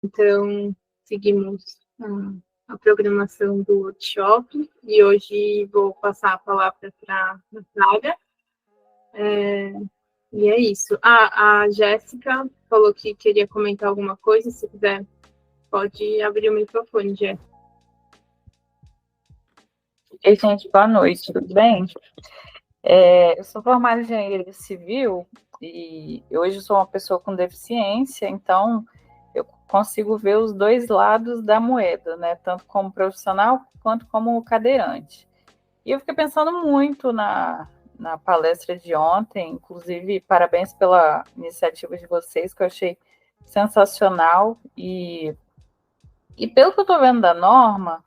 Então, seguimos a programação do workshop e hoje vou passar a palavra para a Natália. E é isso. A Jéssica falou que queria comentar alguma coisa. Se quiser, pode abrir o microfone, Jéssica. Ei, gente, boa noite, tudo bem? Eu sou formada em engenharia civil e hoje sou uma pessoa com deficiência, então eu consigo ver os dois lados da moeda, né? Tanto como profissional quanto como cadeirante. E eu fiquei pensando muito na palestra de ontem, inclusive parabéns pela iniciativa de vocês, que eu achei sensacional. E pelo que eu estou vendo da norma,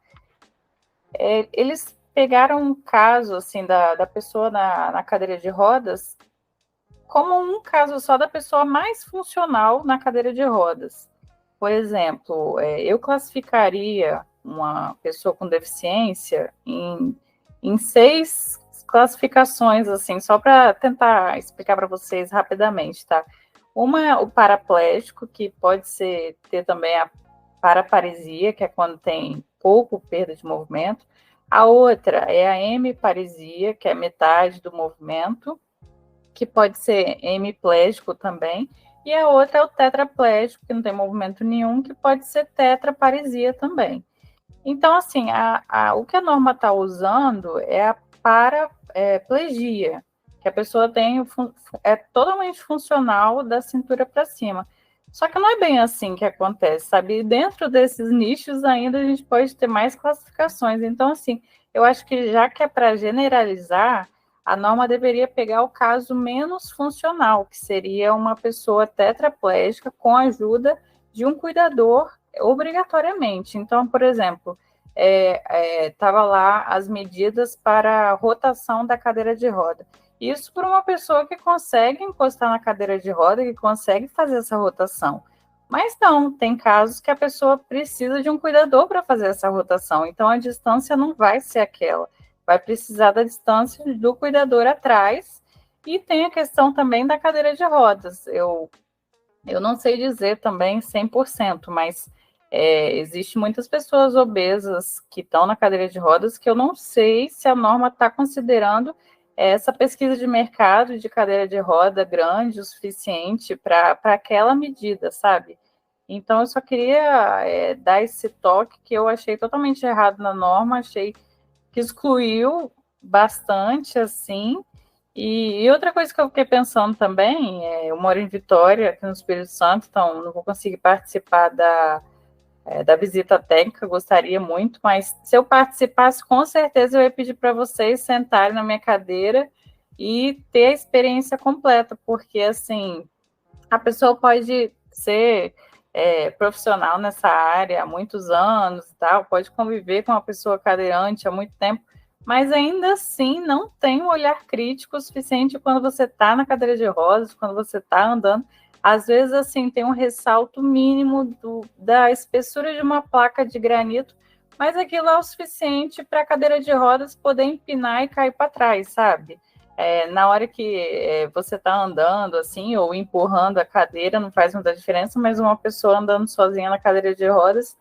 eles pegaram um caso assim da pessoa na cadeira de rodas como um caso só da pessoa mais funcional na cadeira de rodas. Por exemplo, eu classificaria uma pessoa com deficiência em 6 classificações, assim, só para tentar explicar para vocês rapidamente, tá? Uma é o paraplégico, que pode ter também a paraparesia, que é quando tem pouco perda de movimento. A outra é a hemiparesia, que é metade do movimento, que pode ser hemiplégico também. E a outra é o tetraplégico, que não tem movimento nenhum, que pode ser tetraparesia também. Então, assim, o que a norma está usando é a paraplegia, que a pessoa é totalmente funcional da cintura para cima. Só que não é bem assim que acontece, sabe? E dentro desses nichos ainda a gente pode ter mais classificações. Então, assim, eu acho que já que é para generalizar, a norma deveria pegar o caso menos funcional, que seria uma pessoa tetraplégica com a ajuda de um cuidador obrigatoriamente. Então, por exemplo, estava lá as medidas para a rotação da cadeira de roda. Isso para uma pessoa que consegue encostar na cadeira de roda, que consegue fazer essa rotação. Mas não, tem casos que a pessoa precisa de um cuidador para fazer essa rotação. Então a distância não vai ser aquela. Vai precisar da distância do cuidador atrás. E tem a questão também da cadeira de rodas. Eu não sei dizer também 100%, mas existe muitas pessoas obesas que estão na cadeira de rodas que eu não sei se a norma está considerando essa pesquisa de mercado de cadeira de roda grande o suficiente para aquela medida, sabe? Então, eu só queria dar esse toque que eu achei totalmente errado na norma, achei que excluiu bastante, assim. E outra coisa que eu fiquei pensando também, eu moro em Vitória, aqui no Espírito Santo, então não vou conseguir participar da visita técnica, gostaria muito, mas se eu participasse, com certeza eu ia pedir para vocês sentarem na minha cadeira e ter a experiência completa, porque, assim, a pessoa pode ser profissional nessa área há muitos anos e tal, pode conviver com uma pessoa cadeirante há muito tempo, mas ainda assim não tem um olhar crítico suficiente quando você está na cadeira de rodas, quando você está andando. Às vezes, assim, tem um ressalto mínimo da espessura de uma placa de granito, mas aquilo é o suficiente para a cadeira de rodas poder empinar e cair para trás, sabe? Na hora que você está andando, assim, ou empurrando a cadeira, não faz muita diferença, mas uma pessoa andando sozinha na cadeira de rodas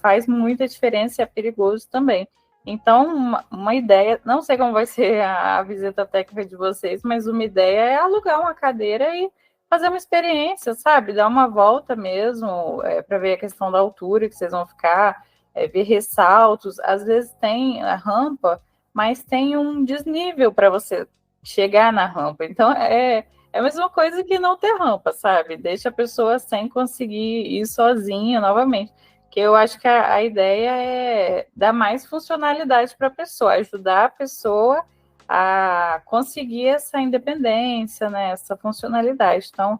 faz muita diferença e é perigoso também. Então, uma ideia, não sei como vai ser a visita técnica de vocês, mas uma ideia é alugar uma cadeira e fazer uma experiência, sabe? Dar uma volta mesmo, para ver a questão da altura que vocês vão ficar, ver ressaltos. Às vezes tem a rampa, mas tem um desnível para você chegar na rampa. Então, é a mesma coisa que não ter rampa, sabe? Deixa a pessoa sem conseguir ir sozinha novamente. Que eu acho que a ideia é dar mais funcionalidade para a pessoa, ajudar a pessoa a conseguir essa independência, né, essa funcionalidade. Então,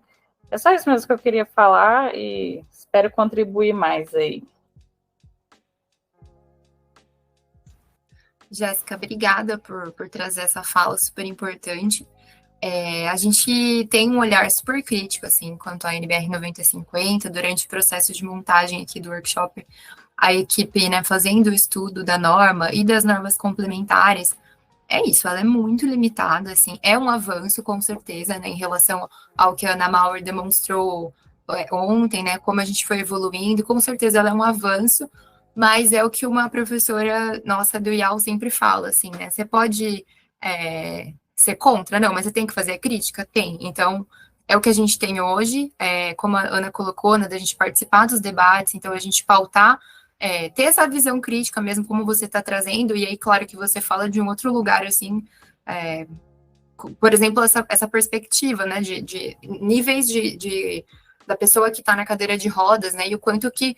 é só isso mesmo que eu queria falar e espero contribuir mais aí. Jéssica, obrigada por trazer essa fala super importante. A gente tem um olhar super crítico, assim, quanto à NBR 9050, durante o processo de montagem aqui do workshop, a equipe, né, fazendo o estudo da norma e das normas complementares, isso, ela é muito limitada, assim, é um avanço, com certeza, né, em relação ao que a Ana Mauer demonstrou ontem, né, como a gente foi evoluindo, com certeza ela é um avanço, mas é o que uma professora nossa do IAL sempre fala, assim, né, você pode ser contra? Não, mas você tem que fazer a crítica? Tem. Então, é o que a gente tem hoje, como a Ana colocou, né, da gente participar dos debates, então a gente pautar, ter essa visão crítica mesmo, como você está trazendo, e aí, claro que você fala de um outro lugar, assim, por exemplo, essa perspectiva, né, de níveis da pessoa que está na cadeira de rodas, né, e o quanto que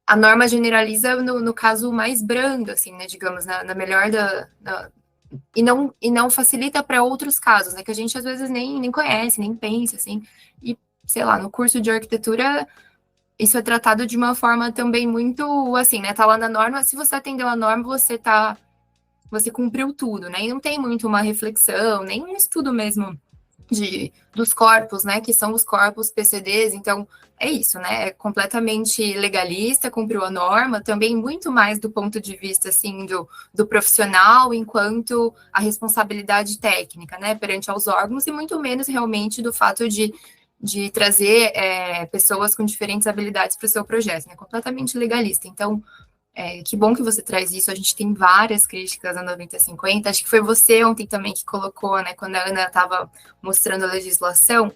a norma generaliza no caso mais brando, assim, né, digamos, na melhor e não facilita para outros casos, né, que a gente às vezes nem conhece, nem pensa, assim, e, sei lá, no curso de arquitetura, isso é tratado de uma forma também muito, assim, né, tá lá na norma, se você atendeu a norma, você cumpriu tudo, né, e não tem muito uma reflexão, nem um estudo mesmo dos corpos, né, que são os corpos PCDs, então é isso, né, é completamente legalista, cumpriu a norma, também muito mais do ponto de vista, assim, do profissional, enquanto a responsabilidade técnica, né, perante aos órgãos, e muito menos realmente do fato de trazer pessoas com diferentes habilidades para o seu projeto, né, completamente legalista, então que bom que você traz isso. A gente tem várias críticas a 9050. Acho que foi você ontem também que colocou, né? Quando a Ana estava mostrando a legislação.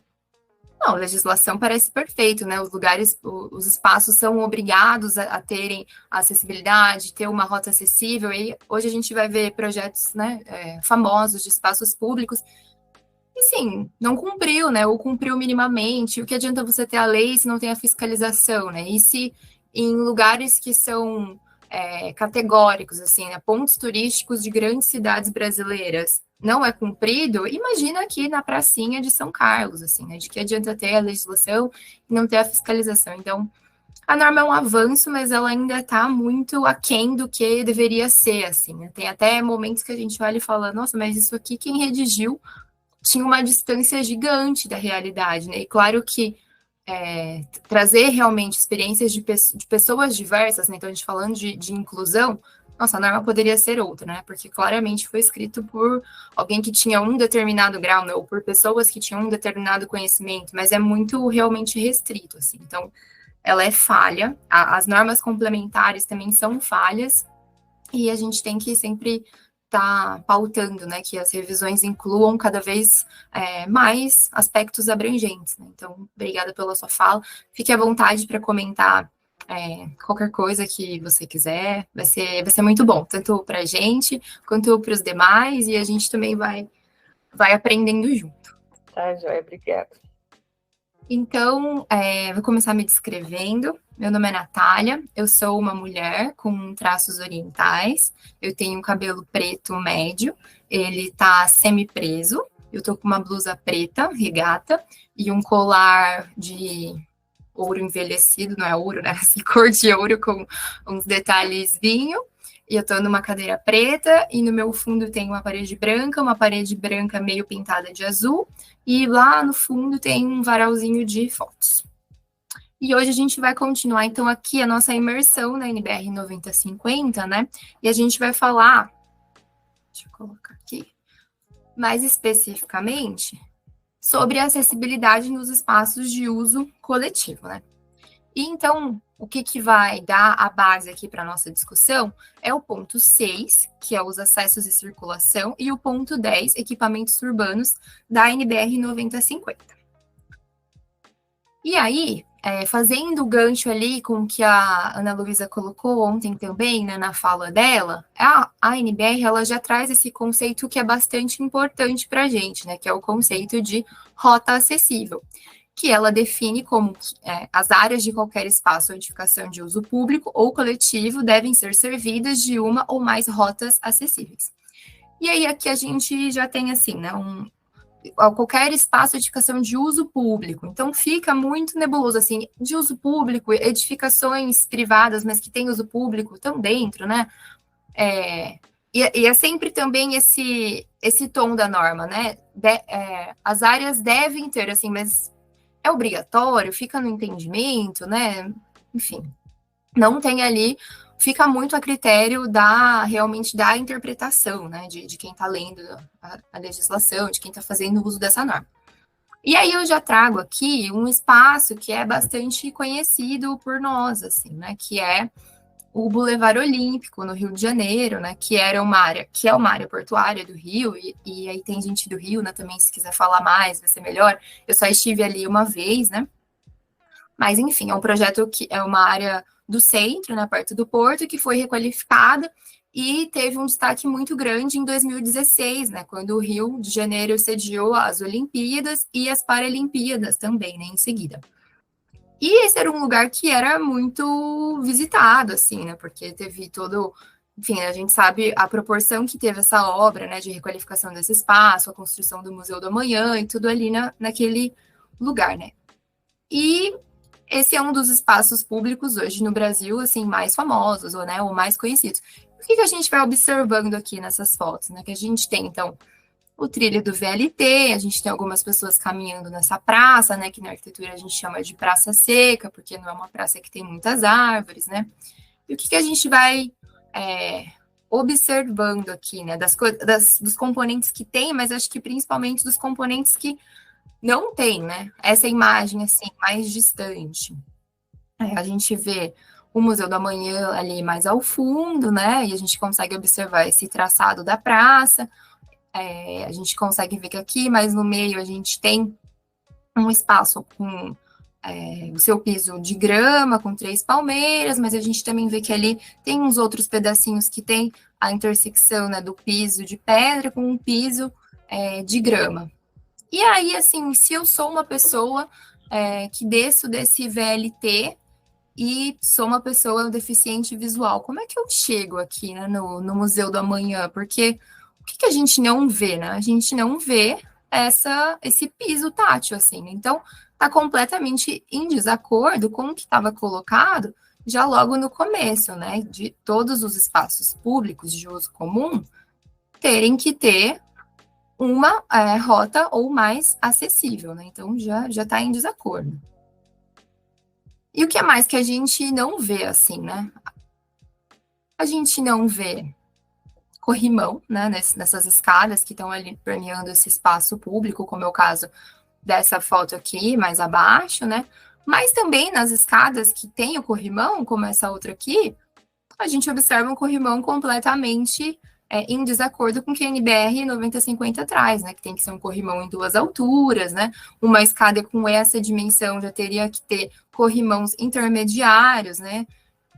Não, a legislação parece perfeito, né? Os lugares, os espaços são obrigados a terem acessibilidade, ter uma rota acessível. E hoje a gente vai ver projetos, né, famosos de espaços públicos. E sim, não cumpriu, né? Ou cumpriu minimamente. O que adianta você ter a lei se não tem a fiscalização, né? E se em lugares que são categóricos, assim, né, pontos turísticos de grandes cidades brasileiras, não é cumprido, imagina aqui na pracinha de São Carlos, assim, né, de que adianta ter a legislação e não ter a fiscalização. Então, a norma é um avanço, mas ela ainda está muito aquém do que deveria ser, assim, né? Tem até momentos que a gente olha e fala, nossa, mas isso aqui quem redigiu tinha uma distância gigante da realidade, né? E claro que trazer realmente experiências de pessoas diversas, né? Então, a gente falando de inclusão, nossa, a norma poderia ser outra, né? Porque claramente foi escrito por alguém que tinha um determinado grau, né? Ou por pessoas que tinham um determinado conhecimento, mas é muito realmente restrito, assim. Então, ela é falha, as normas complementares também são falhas, e a gente tem que sempre estar pautando, né, que as revisões incluam cada vez mais aspectos abrangentes, né? Então, obrigada pela sua fala. Fique à vontade para comentar qualquer coisa que você quiser. Vai ser muito bom, tanto para a gente quanto para os demais, e a gente também vai aprendendo junto. Tá, joia, obrigada. Então, vou começar me descrevendo. Meu nome é Natália, eu sou uma mulher com traços orientais, eu tenho um cabelo preto médio, ele tá semi-preso, eu tô com uma blusa preta, regata, e um colar de ouro envelhecido, não é ouro, né? Assim, cor de ouro com uns detalhes vinho, e eu tô numa cadeira preta, e no meu fundo tem uma parede branca meio pintada de azul, e lá no fundo tem um varalzinho de fotos. E hoje a gente vai continuar, então, aqui a nossa imersão na NBR 9050, né? E a gente vai falar, deixa eu colocar aqui, mais especificamente, sobre a acessibilidade nos espaços de uso coletivo, né? E então, o que vai dar a base aqui para a nossa discussão é o ponto 6, que é os acessos e circulação, e o ponto 10, equipamentos urbanos, da NBR 9050. E aí, fazendo o gancho ali com o que a Ana Luísa colocou ontem também, né, na fala dela, a NBR ela já traz esse conceito que é bastante importante para a gente, né, que é o conceito de rota acessível, que ela define como as áreas de qualquer espaço ou edificação de uso público ou coletivo devem ser servidas de uma ou mais rotas acessíveis. E aí aqui a gente já tem assim, né, qualquer espaço de edificação de uso público. Então, fica muito nebuloso, assim, de uso público, edificações privadas, mas que têm uso público, estão dentro, né? E é sempre também esse tom da norma, né? As áreas devem ter, assim, mas é obrigatório, fica no entendimento, né? Enfim, não tem ali, fica muito a critério realmente da interpretação, né, de quem está lendo a legislação, de quem está fazendo uso dessa norma. E aí eu já trago aqui um espaço que é bastante conhecido por nós, assim, né? Que é o Boulevard Olímpico, no Rio de Janeiro, né? Que era uma área, que é uma área portuária do Rio, e aí tem gente do Rio, né? Também, se quiser falar mais, vai ser melhor. Eu só estive ali uma vez, né? Mas, enfim, é um projeto que é uma área do centro, né, perto do porto, que foi requalificada e teve um destaque muito grande em 2016, né, quando o Rio de Janeiro sediou as Olimpíadas e as Paralimpíadas também, né, em seguida. E esse era um lugar que era muito visitado, assim, né, porque teve todo... Enfim, a gente sabe a proporção que teve essa obra, né, de requalificação desse espaço, a construção do Museu do Amanhã e tudo ali naquele lugar, né. E esse é um dos espaços públicos hoje no Brasil, assim, mais famosos, ou, né, ou mais conhecidos. O que a gente vai observando aqui nessas fotos, né? Que a gente tem, então, o trilho do VLT, a gente tem algumas pessoas caminhando nessa praça, né? Que na arquitetura a gente chama de praça seca, porque não é uma praça que tem muitas árvores, né? E o que a gente vai observando aqui, né? Dos componentes que tem, mas acho que principalmente dos componentes que não tem, né? Essa imagem, assim, mais distante. A gente vê o Museu do Amanhã ali mais ao fundo, né? E a gente consegue observar esse traçado da praça. A gente consegue ver que aqui, mais no meio, a gente tem um espaço com o seu piso de grama, com 3 palmeiras, mas a gente também vê que ali tem uns outros pedacinhos que tem a intersecção, né, do piso de pedra com um piso de grama. E aí, assim, se eu sou uma pessoa que desço desse VLT e sou uma pessoa deficiente visual, como é que eu chego aqui, né, no Museu do Amanhã? Porque o que a gente não vê, né? A gente não vê esse piso tátil, assim. Então, está completamente em desacordo com o que estava colocado já logo no começo, né? De todos os espaços públicos de uso comum terem que ter uma rota ou mais acessível, né? Então, já está em desacordo. E o que é mais que a gente não vê, assim, né? A gente não vê corrimão, né? Nessas escadas que estão ali permeando esse espaço público, como é o caso dessa foto aqui, mais abaixo, né? Mas também nas escadas que tem o corrimão, como essa outra aqui, a gente observa um corrimão completamente em desacordo com o que a NBR 9050 traz, né? Que tem que ser um corrimão em 2 alturas, né? Uma escada com essa dimensão já teria que ter corrimãos intermediários, né?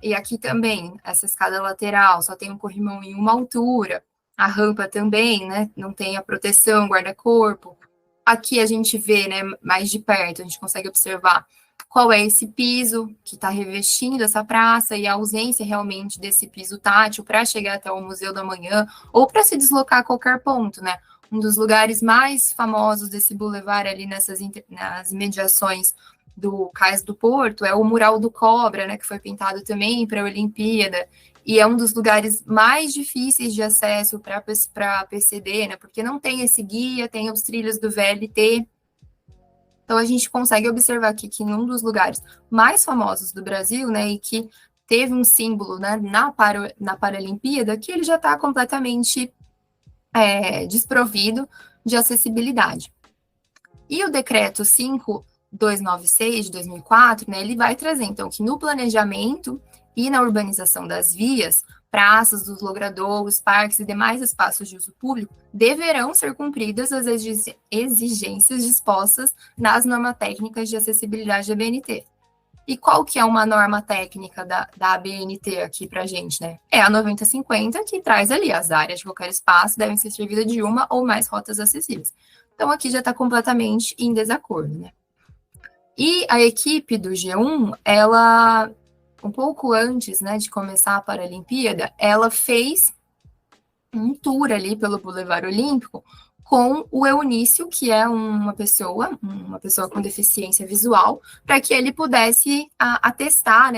E aqui também, essa escada lateral só tem um corrimão em 1 altura. A rampa também, né? Não tem a proteção, guarda-corpo. Aqui a gente vê, né, mais de perto, a gente consegue observar qual é esse piso que está revestindo essa praça e a ausência realmente desse piso tátil para chegar até o Museu do Amanhã ou para se deslocar a qualquer ponto, né? Um dos lugares mais famosos desse bulevar ali nas mediações do Cais do Porto é o Mural do Cobra, né? Que foi pintado também para a Olimpíada e é um dos lugares mais difíceis de acesso para a PCD, né? Porque não tem esse guia, tem os trilhos do VLT. Então, a gente consegue observar aqui que num dos lugares mais famosos do Brasil, né, e que teve um símbolo, né, na Paralimpíada, que ele já está completamente desprovido de acessibilidade. E o decreto 5296 de 2004, né, ele vai trazer, então, que no planejamento e na urbanização das vias, praças, dos logradouros, parques e demais espaços de uso público deverão ser cumpridas as exigências dispostas nas normas técnicas de acessibilidade da ABNT. E qual que é uma norma técnica da ABNT aqui para a gente, né? É a 9050, que traz ali as áreas de qualquer espaço devem ser servidas de uma ou mais rotas acessíveis. Então, aqui já está completamente em desacordo, né? E a equipe do G1, ela... um pouco antes, né, de começar a Paralimpíada, ela fez um tour ali pelo Boulevard Olímpico com o Eunício, que é uma pessoa com deficiência visual, para que ele pudesse testar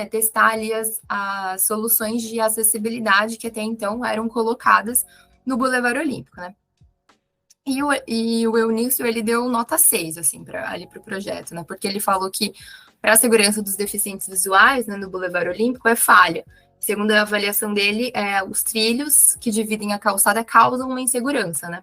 ali as soluções de acessibilidade que até então eram colocadas no Boulevard Olímpico, né? E o Eunício, ele deu nota 6, assim, ali para o projeto, né? Porque ele falou que para a segurança dos deficientes visuais, né, no Boulevard Olímpico, é falha. Segundo a avaliação dele, os trilhos que dividem a calçada causam uma insegurança, né?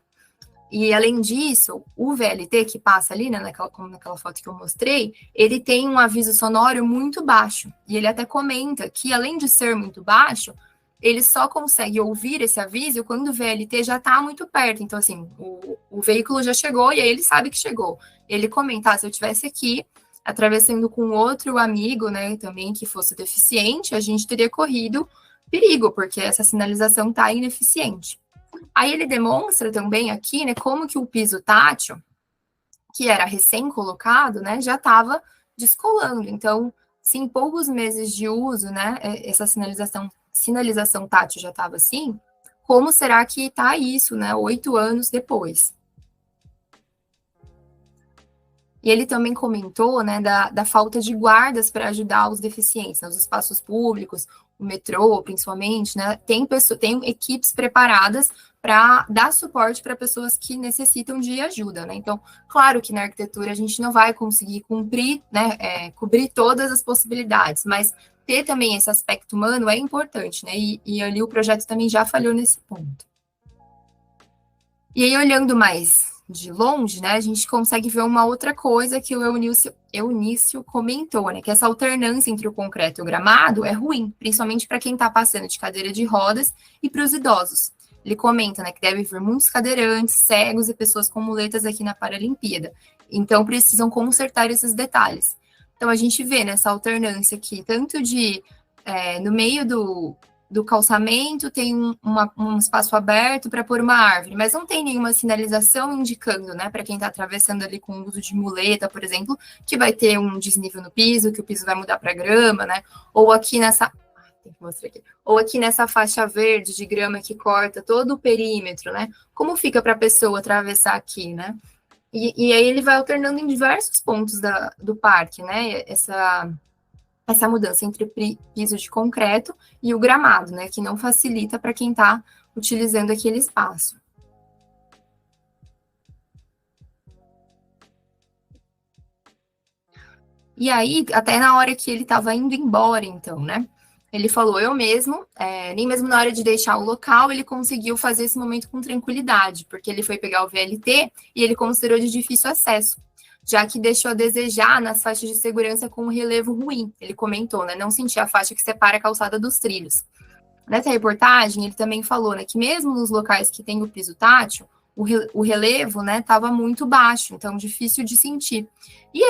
E, além disso, o VLT que passa ali, né, como naquela foto que eu mostrei, ele tem um aviso sonoro muito baixo. E ele até comenta que, além de ser muito baixo, ele só consegue ouvir esse aviso quando o VLT já está muito perto. Então, assim, o veículo já chegou e aí ele sabe que chegou. Ele comenta, se eu estivesse aqui, atravessando com outro amigo, né, também que fosse deficiente, a gente teria corrido perigo, porque essa sinalização está ineficiente. Aí ele demonstra também aqui, né, como que o piso tátil, que era recém-colocado, né, já estava descolando. Então, se em poucos meses de uso, né, essa sinalização tátil já estava assim, como será que está isso, né, 8 anos depois? E ele também comentou, né, da falta de guardas para ajudar os deficientes, nos espaços públicos, o metrô, principalmente, né, tem equipes preparadas para dar suporte para pessoas que necessitam de ajuda, né? Então, claro que na arquitetura a gente não vai conseguir cumprir, né, cobrir todas as possibilidades, mas ter também esse aspecto humano é importante, né? E ali o projeto também já falhou nesse ponto. E aí, olhando mais de longe, né, a gente consegue ver uma outra coisa que o Eunício comentou, né, que essa alternância entre o concreto e o gramado é ruim, principalmente para quem está passando de cadeira de rodas e para os idosos. Ele comenta, né, que deve vir muitos cadeirantes, cegos e pessoas com muletas aqui na Paralimpíada. Então, precisam consertar esses detalhes. Então, a gente vê nessa alternância aqui, tanto de, no meio do calçamento, tem um espaço aberto para pôr uma árvore, mas não tem nenhuma sinalização indicando, né, para quem está atravessando ali com o uso de muleta, por exemplo, que vai ter um desnível no piso, que o piso vai mudar para grama, né, ou aqui nessa... Tem que mostrar aqui. Ou aqui nessa faixa verde de grama que corta todo o perímetro, né? Como fica para a pessoa atravessar aqui, né? E aí ele vai alternando em diversos pontos do parque, né? Essa mudança entre piso de concreto e o gramado, né? Que não facilita para quem está utilizando aquele espaço. E aí, até na hora que ele estava indo embora, então, né? Ele falou, eu mesmo, nem mesmo na hora de deixar o local, ele conseguiu fazer esse momento com tranquilidade, porque ele foi pegar o VLT e ele considerou de difícil acesso, já que deixou a desejar nas faixas de segurança com um relevo ruim. Ele comentou, né? Não sentia a faixa que separa a calçada dos trilhos. Nessa reportagem, ele também falou, né, que mesmo nos locais que tem o piso tátil, o relevo, né, estava muito baixo, então difícil de sentir. E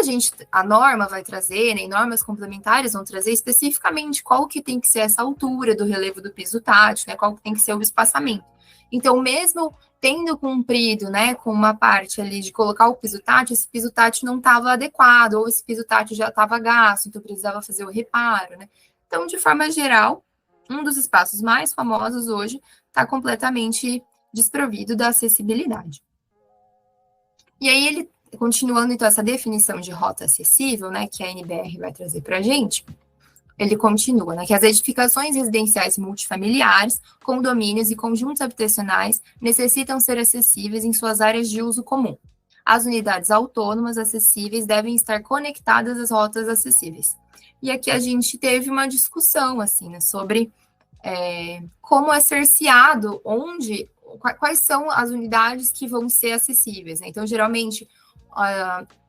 a norma vai trazer, né, e normas complementares vão trazer especificamente qual que tem que ser essa altura do relevo do piso tátil, né, qual que tem que ser o espaçamento. Então, mesmo tendo cumprido, né, com uma parte ali de colocar o piso tátil, esse piso tátil não estava adequado, ou esse piso tátil já estava gasto, então precisava fazer o reparo, né. Então, de forma geral, um dos espaços mais famosos hoje está completamente desprovido da acessibilidade. E aí ele, continuando então essa definição de rota acessível, né, que a NBR vai trazer para a gente, ele continua, né, que as edificações residenciais multifamiliares, condomínios e conjuntos habitacionais necessitam ser acessíveis em suas áreas de uso comum. As unidades autônomas acessíveis devem estar conectadas às rotas acessíveis. E aqui a gente teve uma discussão, assim, né, sobre como é cerceado, quais são as unidades que vão ser acessíveis, né? Então, geralmente,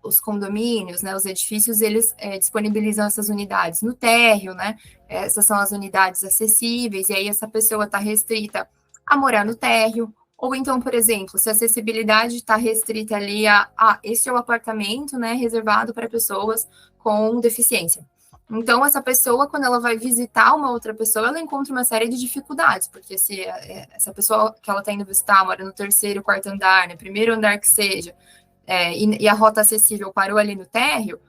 os condomínios, né, os edifícios, eles disponibilizam essas unidades no térreo, né? Essas são as unidades acessíveis, e aí essa pessoa está restrita a morar no térreo, ou então, por exemplo, se a acessibilidade está restrita ali esse é o apartamento, né, reservado para pessoas com deficiência. Então, essa pessoa, quando ela vai visitar uma outra pessoa, ela encontra uma série de dificuldades, porque se essa pessoa que ela está indo visitar mora no terceiro, quarto andar, no primeiro andar que seja, e a rota acessível parou ali no térreo,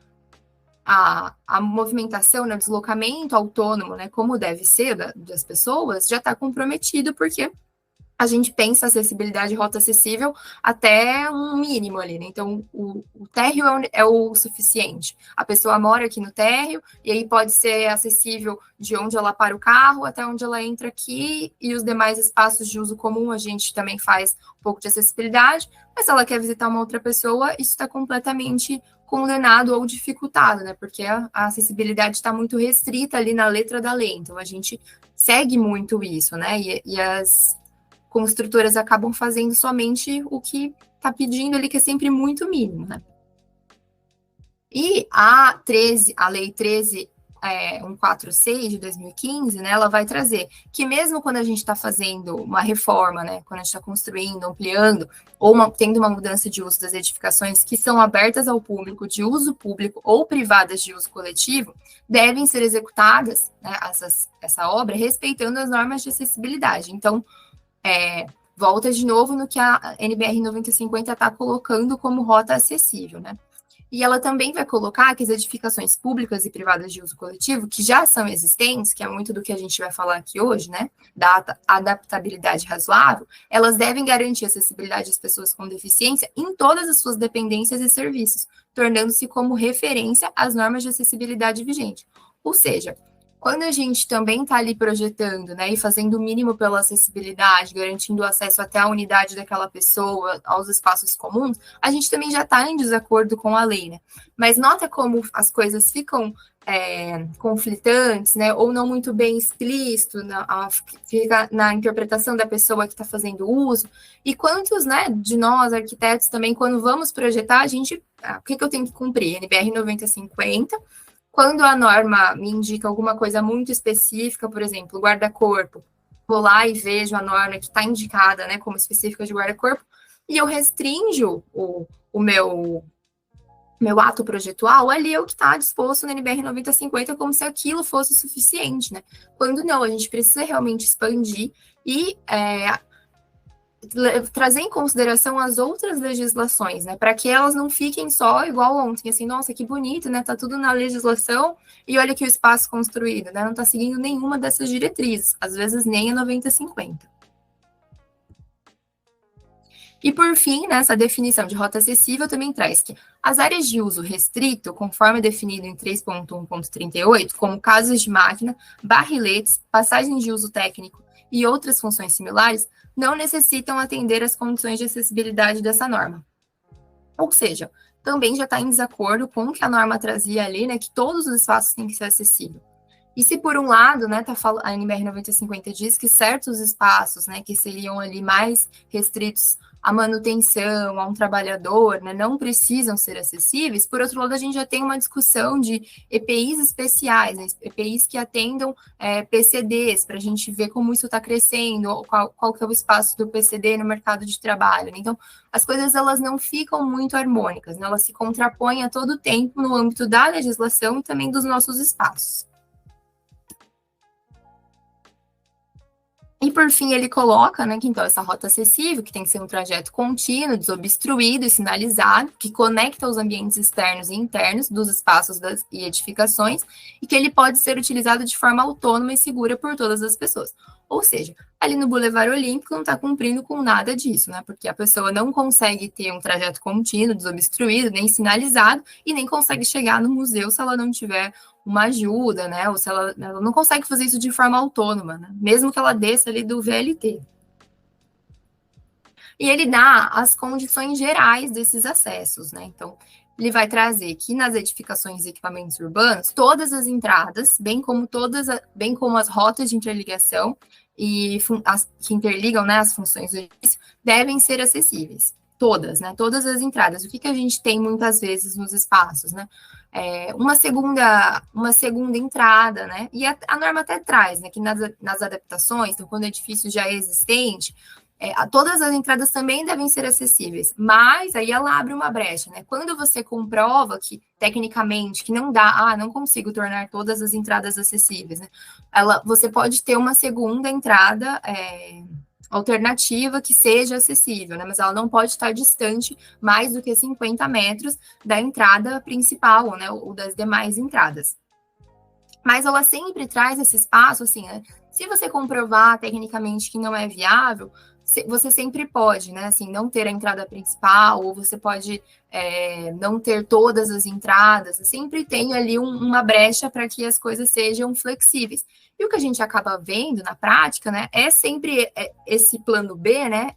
a movimentação, né, o deslocamento autônomo, né, como deve ser das pessoas, já está comprometido, porque a gente pensa acessibilidade rota acessível até um mínimo ali, né? Então, o térreo é o suficiente. A pessoa mora aqui no térreo, e aí pode ser acessível de onde ela para o carro até onde ela entra aqui, e os demais espaços de uso comum a gente também faz um pouco de acessibilidade, mas se ela quer visitar uma outra pessoa, isso está completamente condenado ou dificultado, né? Porque a acessibilidade está muito restrita ali na letra da lei. Então, a gente segue muito isso, né? construtoras acabam fazendo somente o que está pedindo ali, que é sempre muito mínimo, né? E a Lei 13.146 de 2015, né, ela vai trazer que mesmo quando a gente está fazendo uma reforma, né, quando a gente está construindo, ampliando, ou tendo uma mudança de uso das edificações que são abertas ao público, de uso público ou privadas de uso coletivo, devem ser executadas, né, essa obra respeitando as normas de acessibilidade. Então, volta de novo no que a NBR 9050 está colocando como rota acessível, né? E ela também vai colocar que as edificações públicas e privadas de uso coletivo, que já são existentes, que é muito do que a gente vai falar aqui hoje, né, da adaptabilidade razoável, elas devem garantir acessibilidade às pessoas com deficiência em todas as suas dependências e serviços, tornando-se como referência às normas de acessibilidade vigentes. Ou seja, quando a gente também está ali projetando, né, e fazendo o mínimo pela acessibilidade, garantindo o acesso até a unidade daquela pessoa, aos espaços comuns, a gente também já está em desacordo com a lei, né? Mas nota como as coisas ficam conflitantes, né, ou não muito bem explícito, fica na interpretação da pessoa que está fazendo uso, e quantos, né, de nós, arquitetos, também, quando vamos projetar, o que eu tenho que cumprir? NBR 9050, quando a norma me indica alguma coisa muito específica, por exemplo, guarda-corpo, vou lá e vejo a norma que está indicada, né, como específica de guarda-corpo, e eu restringo o meu ato projetual, ali é o que está disposto no NBR 9050, como se aquilo fosse suficiente, né? Quando não, a gente precisa realmente expandir e trazer em consideração as outras legislações, né, para que elas não fiquem só igual ontem, assim, nossa, que bonito, né, tá tudo na legislação e olha que o espaço construído, né, não tá seguindo nenhuma dessas diretrizes, às vezes nem a 9050. E por fim, nessa definição de rota acessível também traz que as áreas de uso restrito, conforme definido em 3.1.38, como casas de máquina, barriletes, passagens de uso técnico e outras funções similares, não necessitam atender às condições de acessibilidade dessa norma. Ou seja, também já está em desacordo com o que a norma trazia ali, né, que todos os espaços têm que ser acessíveis. E se por um lado, né, a NBR 9050 diz que certos espaços, né, que seriam ali mais restritos à manutenção, a um trabalhador, né, não precisam ser acessíveis, por outro lado, a gente já tem uma discussão de EPIs especiais, né, EPIs que atendam PCDs, para a gente ver como isso está crescendo, qual que é o espaço do PCD no mercado de trabalho. Né? Então, as coisas elas não ficam muito harmônicas, né? Elas se contrapõem a todo tempo no âmbito da legislação e também dos nossos espaços. E, por fim, ele coloca, né, que então essa rota acessível, que tem que ser um trajeto contínuo, desobstruído e sinalizado, que conecta os ambientes externos e internos dos espaços e edificações, e que ele pode ser utilizado de forma autônoma e segura por todas as pessoas. Ou seja, ali no Boulevard Olímpico não está cumprindo com nada disso, né, porque a pessoa não consegue ter um trajeto contínuo, desobstruído, nem sinalizado, e nem consegue chegar no museu se ela não tiver uma ajuda, né? Ou se ela não consegue fazer isso de forma autônoma, né? Mesmo que ela desça ali do VLT. E ele dá as condições gerais desses acessos, né? Então, ele vai trazer que nas edificações e equipamentos urbanos, todas as entradas, bem como as rotas de interligação e que interligam, né, as funções do edifício, devem ser acessíveis. Todas, né? Todas as entradas. O que a gente tem muitas vezes nos espaços, né? Uma segunda entrada, né? E a norma até traz, né? Que nas adaptações, então, quando o edifício já é existente, todas as entradas também devem ser acessíveis, mas aí ela abre uma brecha, né? Quando você comprova que, tecnicamente, que não dá, não consigo tornar todas as entradas acessíveis, né? Você pode ter uma segunda entrada alternativa que seja acessível, né? Mas ela não pode estar distante mais do que 50 metros da entrada principal, né? Ou das demais entradas. Mas ela sempre traz esse espaço, assim, né? Se você comprovar tecnicamente que não é viável, você sempre pode, né? Assim, não ter a entrada principal, ou você pode não ter todas as entradas. Sempre tem ali uma brecha para que as coisas sejam flexíveis. E o que a gente acaba vendo na prática, né? É sempre esse plano B, né?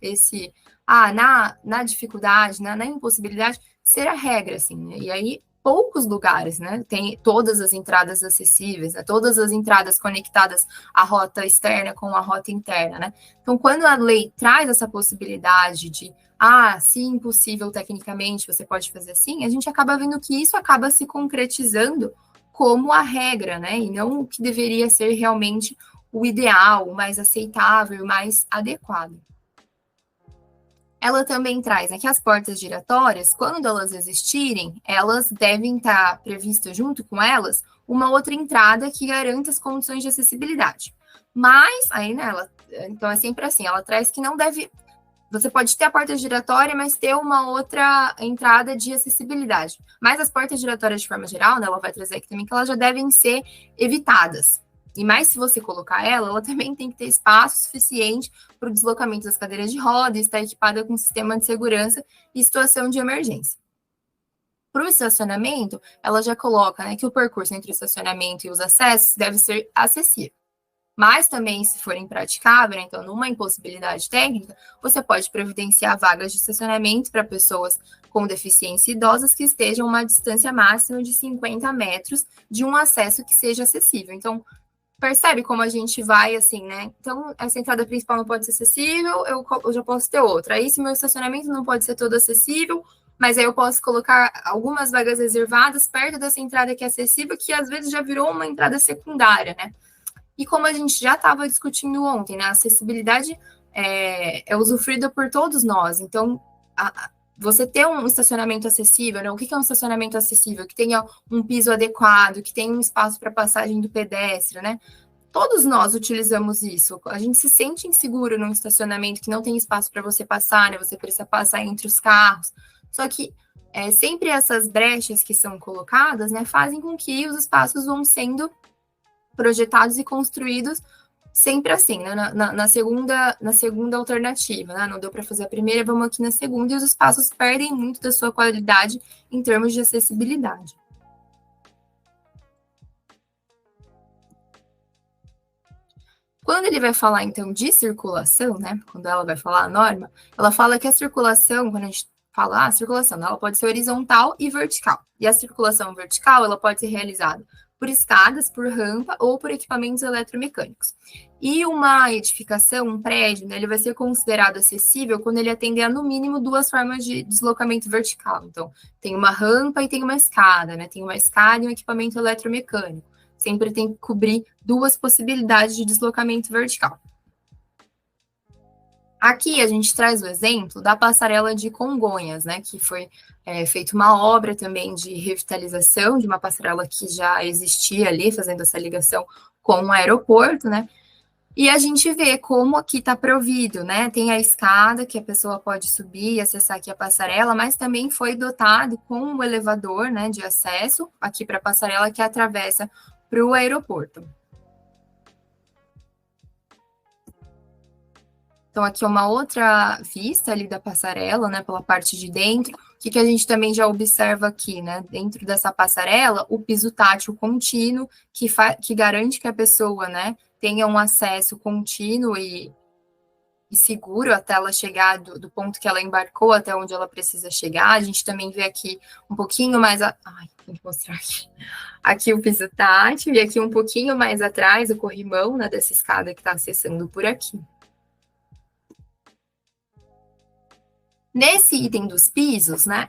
Na dificuldade, na impossibilidade, ser a regra, assim, né? E aí poucos lugares, né? Tem todas as entradas acessíveis, né? Todas as entradas conectadas à rota externa com a rota interna, né? Então, quando a lei traz essa possibilidade de, se impossível tecnicamente, você pode fazer assim, a gente acaba vendo que isso acaba se concretizando como a regra, né? E não o que deveria ser realmente o ideal, o mais aceitável, o mais adequado. Ela também traz, né, que as portas giratórias, quando elas existirem, elas devem estar previstas junto com elas uma outra entrada que garanta as condições de acessibilidade. Mas, aí, né, então é sempre assim, ela traz que não deve. Você pode ter a porta giratória, mas ter uma outra entrada de acessibilidade. Mas as portas giratórias, de forma geral, né, ela vai trazer aqui também que elas já devem ser evitadas. E mais se você colocar ela também tem que ter espaço suficiente para o deslocamento das cadeiras de roda e estar equipada com sistema de segurança e situação de emergência. Para o estacionamento, ela já coloca, né, que o percurso entre o estacionamento e os acessos deve ser acessível. Mas também, se for impraticável, né, então, numa impossibilidade técnica, você pode providenciar vagas de estacionamento para pessoas com deficiência idosas que estejam a uma distância máxima de 50 metros de um acesso que seja acessível. Então, percebe como a gente vai assim, né? Então, essa entrada principal não pode ser acessível, eu já posso ter outra. Aí, se meu estacionamento não pode ser todo acessível, mas aí eu posso colocar algumas vagas reservadas perto dessa entrada que é acessível, que às vezes já virou uma entrada secundária, né? E como a gente já estava discutindo ontem, né? A acessibilidade é usufruída por todos nós. Então, você ter um estacionamento acessível, né? O que é um estacionamento acessível? Que tenha um piso adequado, que tenha um espaço para passagem do pedestre, né? Todos nós utilizamos isso. A gente se sente inseguro num estacionamento que não tem espaço para você passar, né? Você precisa passar entre os carros. Só que sempre essas brechas que são colocadas, né, fazem com que os espaços vão sendo projetados e construídos sempre assim, né? Na segunda alternativa, né? Não deu para fazer a primeira, vamos aqui na segunda, e os espaços perdem muito da sua qualidade em termos de acessibilidade. Quando ele vai falar, então, de circulação, né? Quando ela vai falar a norma, ela fala que a circulação, quando a gente fala circulação, ela pode ser horizontal e vertical. E a circulação vertical, ela pode ser realizada por escadas, por rampa ou por equipamentos eletromecânicos. E uma edificação, um prédio, né, ele vai ser considerado acessível quando ele atender a, no mínimo, duas formas de deslocamento vertical. Então, tem uma rampa e tem uma escada, né? Tem uma escada e um equipamento eletromecânico. Sempre tem que cobrir duas possibilidades de deslocamento vertical. Aqui a gente traz o exemplo da passarela de Congonhas, né, que foi feita uma obra também de revitalização de uma passarela que já existia ali, fazendo essa ligação com o aeroporto, né, e a gente vê como aqui está provido, né, tem a escada que a pessoa pode subir e acessar aqui a passarela, mas também foi dotado com um elevador, né, de acesso aqui para a passarela que atravessa para o aeroporto. Então, aqui é uma outra vista ali da passarela, né, pela parte de dentro. O que a gente também já observa aqui, né, dentro dessa passarela, o piso tátil contínuo, que garante que a pessoa, né, tenha um acesso contínuo e seguro até ela chegar do ponto que ela embarcou até onde ela precisa chegar. A gente também vê aqui um pouquinho mais... tem que mostrar aqui. Aqui o piso tátil e aqui um pouquinho mais atrás o corrimão, né, dessa escada que está acessando por aqui. Nesse item dos pisos, né,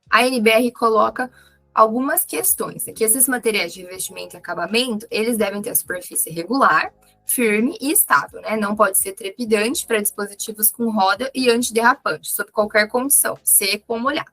a NBR coloca algumas questões. Aqui, esses materiais de revestimento e acabamento, eles devem ter a superfície regular, firme e estável, né? Não pode ser trepidante para dispositivos com roda e antiderrapante, sob qualquer condição, seco ou molhado.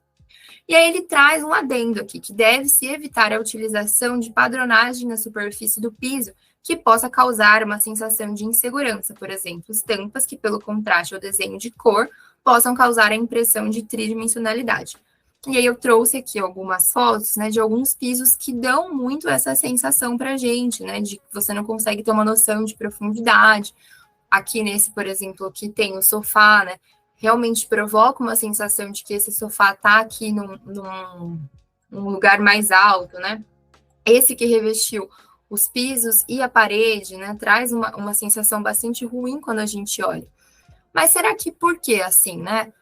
E aí ele traz um adendo aqui, que deve-se evitar a utilização de padronagem na superfície do piso que possa causar uma sensação de insegurança, por exemplo, estampas que, pelo contraste ou desenho de cor, possam causar a impressão de tridimensionalidade. E aí eu trouxe aqui algumas fotos, né, de alguns pisos que dão muito essa sensação para a gente, né, de que você não consegue ter uma noção de profundidade. Aqui nesse, por exemplo, aqui tem o sofá, né, realmente provoca uma sensação de que esse sofá está aqui num lugar mais alto, né. Esse que revestiu os pisos e a parede, né, traz uma sensação bastante ruim quando a gente olha. Mas será que por que assim, né?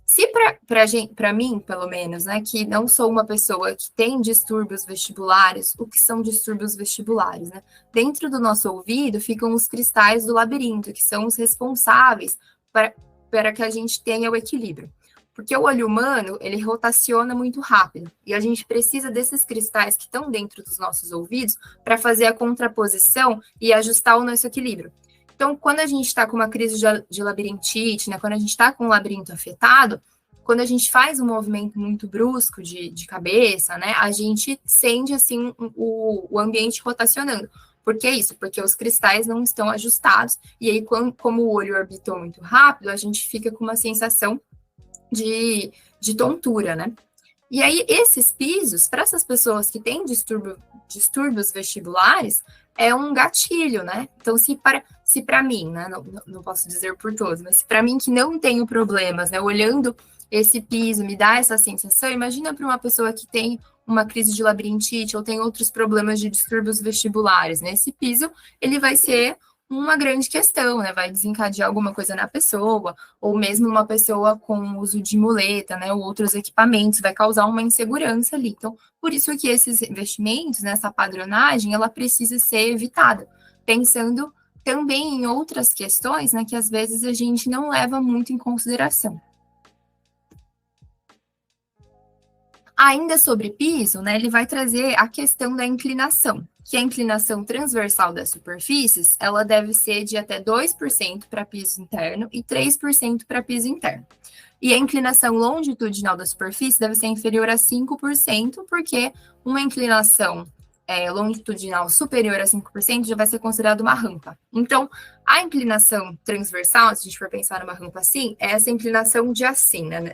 Se para mim, pelo menos, né, que não sou uma pessoa que tem distúrbios vestibulares, o que são distúrbios vestibulares, né? Dentro do nosso ouvido ficam os cristais do labirinto, que são os responsáveis para que a gente tenha o equilíbrio. Porque o olho humano, ele rotaciona muito rápido, e a gente precisa desses cristais que estão dentro dos nossos ouvidos para fazer a contraposição e ajustar o nosso equilíbrio. Então, quando a gente está com uma crise de labirintite, né, quando a gente está com o labirinto afetado, quando a gente faz um movimento muito brusco de cabeça, né, a gente sente, assim, o ambiente rotacionando. Por que isso? Porque os cristais não estão ajustados, e aí, como o olho orbitou muito rápido, a gente fica com uma sensação de tontura, né? E aí, esses pisos, para essas pessoas que têm distúrbios vestibulares, é um gatilho, né? Então, se para mim, né, não posso dizer por todos, mas se para mim que não tenho problemas, né, olhando esse piso me dá essa sensação, imagina para uma pessoa que tem uma crise de labirintite ou tem outros problemas de distúrbios vestibulares, né? Esse piso, ele vai ser uma grande questão, né? Vai desencadear alguma coisa na pessoa, ou mesmo uma pessoa com uso de muleta, né? Ou outros equipamentos, vai causar uma insegurança ali. Então, por isso que esses investimentos, né, essa padronagem, ela precisa ser evitada, pensando também em outras questões, né, que às vezes a gente não leva muito em consideração. Ainda sobre piso, né, ele vai trazer a questão da inclinação, que a inclinação transversal das superfícies, ela deve ser de até 2% para piso interno e 3% para piso interno. E a inclinação longitudinal da superfície deve ser inferior a 5%, porque uma inclinação longitudinal superior a 5% já vai ser considerada uma rampa. Então, a inclinação transversal, se a gente for pensar numa rampa assim, é essa inclinação de assim, né,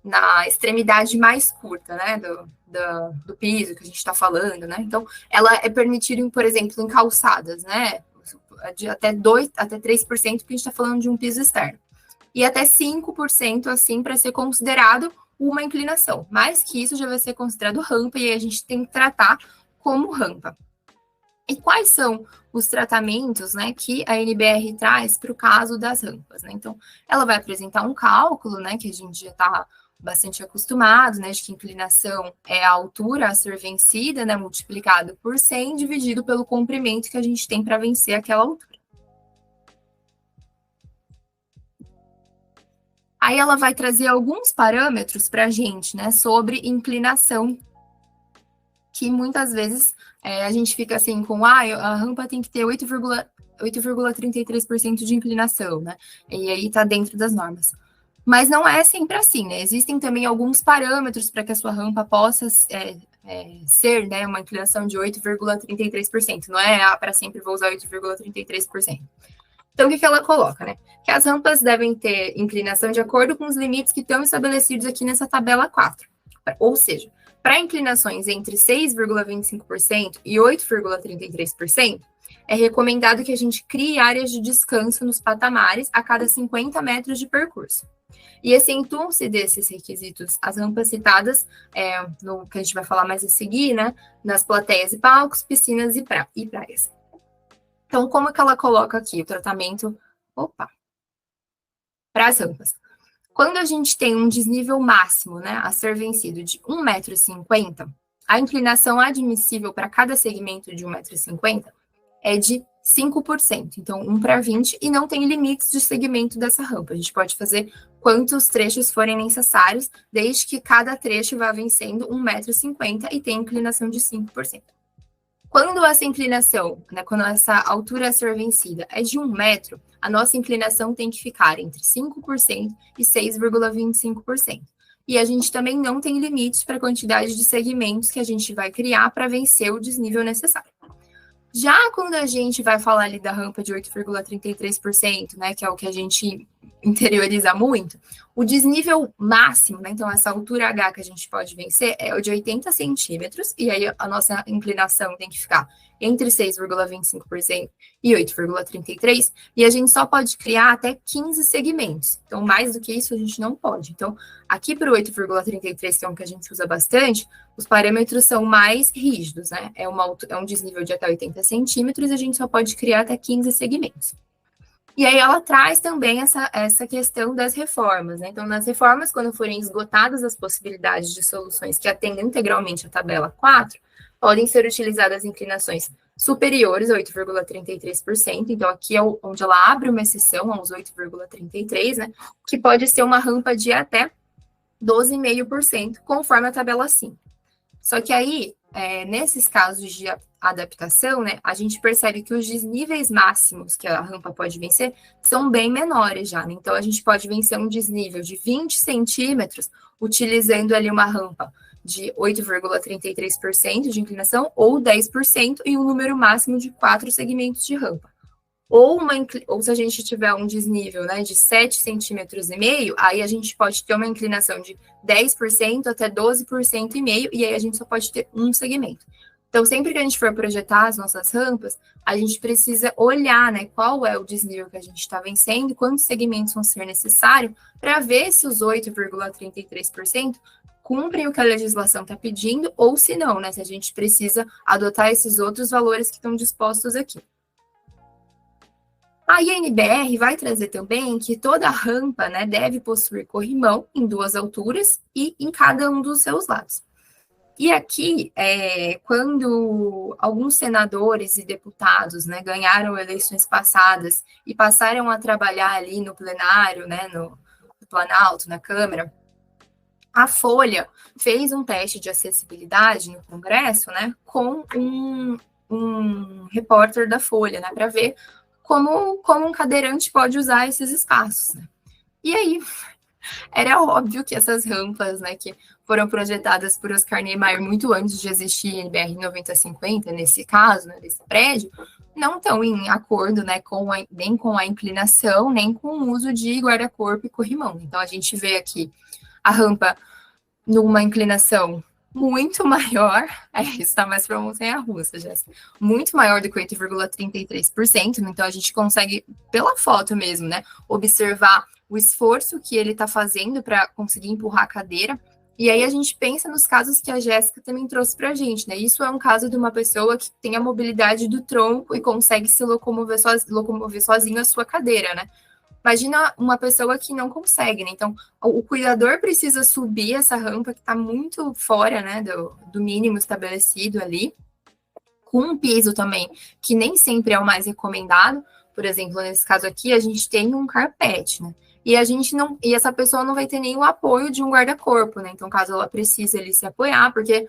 na extremidade mais curta, né, do piso que a gente está falando, né? Então, ela é permitida, por exemplo, em calçadas, né? De até 3%, porque a gente está falando de um piso externo. E até 5%, assim, para ser considerado uma inclinação. Mais que isso já vai ser considerado rampa, e aí a gente tem que tratar como rampa. E quais são os tratamentos, né, que a NBR traz para o caso das rampas, né? Então, ela vai apresentar um cálculo, né, que a gente já está bastante acostumado, né, de que inclinação é a altura a ser vencida, né, multiplicado por 100, dividido pelo comprimento que a gente tem para vencer aquela altura. Aí ela vai trazer alguns parâmetros para a gente, né, sobre inclinação, que muitas vezes a gente fica assim com, a rampa tem que ter 8,33% de inclinação, né, e aí está dentro das normas. Mas não é sempre assim, né? Existem também alguns parâmetros para que a sua rampa possa ser, né, uma inclinação de 8,33%. Não é para sempre vou usar 8,33%. Então, o que ela coloca, né? Que as rampas devem ter inclinação de acordo com os limites que estão estabelecidos aqui nessa tabela 4. Ou seja, para inclinações entre 6,25% e 8,33%, é recomendado que a gente crie áreas de descanso nos patamares a cada 50 metros de percurso. E exentam-se desses requisitos as rampas citadas, no que a gente vai falar mais a seguir, né, nas plateias e palcos, piscinas e praias. Então, como que ela coloca aqui o tratamento para as rampas? Quando a gente tem um desnível máximo, né, a ser vencido de 1,50 m, a inclinação admissível para cada segmento de 1,50 m é de 5%, então 1/20, e não tem limites de segmento dessa rampa. A gente pode fazer quantos trechos forem necessários, desde que cada trecho vá vencendo 1,50 m e tenha inclinação de 5%. Quando essa inclinação, né, quando essa altura a ser vencida é de 1 metro, a nossa inclinação tem que ficar entre 5% e 6,25%. E a gente também não tem limites para a quantidade de segmentos que a gente vai criar para vencer o desnível necessário. Já quando a gente vai falar ali da rampa de 8,33%, né, que é o que a gente interioriza muito, o desnível máximo, né, então essa altura H que a gente pode vencer é o de 80 centímetros, e aí a nossa inclinação tem que ficar entre 6,25% e 8,33%, e a gente só pode criar até 15 segmentos. Então, mais do que isso, a gente não pode. Então, aqui para o 8,33%, que é um que a gente usa bastante, os parâmetros são mais rígidos, né? É um desnível de até 80 centímetros, e a gente só pode criar até 15 segmentos. E aí ela traz também essa questão das reformas, né? Então, nas reformas, quando forem esgotadas as possibilidades de soluções que atendem integralmente a tabela 4, podem ser utilizadas inclinações superiores a 8,33%. Então, aqui é onde ela abre uma exceção aos 8,33%, né? Que pode ser uma rampa de até 12,5%, conforme a tabela 5. Só que aí, nesses casos de adaptação, né, a gente percebe que os desníveis máximos que a rampa pode vencer são bem menores já, né? Então, a gente pode vencer um desnível de 20 centímetros utilizando ali uma rampa de 8,33% de inclinação ou 10% e um número máximo de 4 segmentos de rampa. Ou se a gente tiver um desnível, né, de 7,5 centímetros, aí a gente pode ter uma inclinação de 10% até 12,5%, e aí a gente só pode ter um segmento. Então, sempre que a gente for projetar as nossas rampas, a gente precisa olhar, né, qual é o desnível que a gente está vencendo, quantos segmentos vão ser necessários, para ver se os 8,33% cumprem o que a legislação está pedindo, ou se não, né, se a gente precisa adotar esses outros valores que estão dispostos aqui. A INBR vai trazer também que toda rampa, né, deve possuir corrimão em 2 alturas e em cada um dos seus lados. E aqui, quando alguns senadores e deputados, né, ganharam eleições passadas e passaram a trabalhar ali no plenário, né, no Planalto, na Câmara, a Folha fez um teste de acessibilidade no Congresso, né, com um repórter da Folha, né, para ver como um cadeirante pode usar esses espaços, né? E aí, era óbvio que essas rampas, né, que foram projetadas por Oscar Niemeyer muito antes de existir NBR 9050, nesse caso, né, desse prédio, não estão em acordo, né, nem com a inclinação, nem com o uso de guarda-corpo e corrimão. Então, a gente vê aqui a rampa numa inclinação muito maior, isso está mais para montanha-russa, Jéssica, muito maior do que 8,33%, então a gente consegue, pela foto mesmo, né, observar o esforço que ele está fazendo para conseguir empurrar a cadeira, e aí a gente pensa nos casos que a Jéssica também trouxe para a gente, né, isso é um caso de uma pessoa que tem a mobilidade do tronco e consegue se locomover sozinho a sua cadeira, né. Imagina uma pessoa que não consegue, né? Então, o cuidador precisa subir essa rampa que está muito fora, né, do mínimo estabelecido ali, com um piso também, que nem sempre é o mais recomendado. Por exemplo, nesse caso aqui, a gente tem um carpete, né? E essa pessoa não vai ter nem o apoio de um guarda-corpo, né? Então, caso ela precise ali se apoiar, porque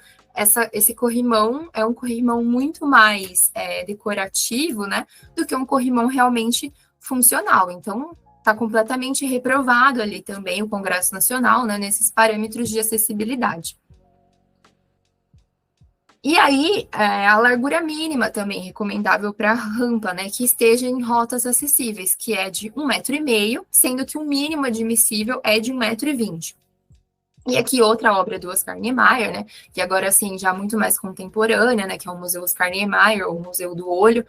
esse corrimão é um corrimão muito mais decorativo, né, do que um corrimão realmente funcional. Então, está completamente reprovado ali também o Congresso Nacional, né, nesses parâmetros de acessibilidade. E aí, a largura mínima também recomendável para a rampa, né, que esteja em rotas acessíveis, que é de 1,5 m, sendo que o mínimo admissível é de 1,20 m. E aqui outra obra do Oscar Niemeyer, né, que agora, assim, já muito mais contemporânea, né, que é o Museu Oscar Niemeyer, ou o Museu do Olho,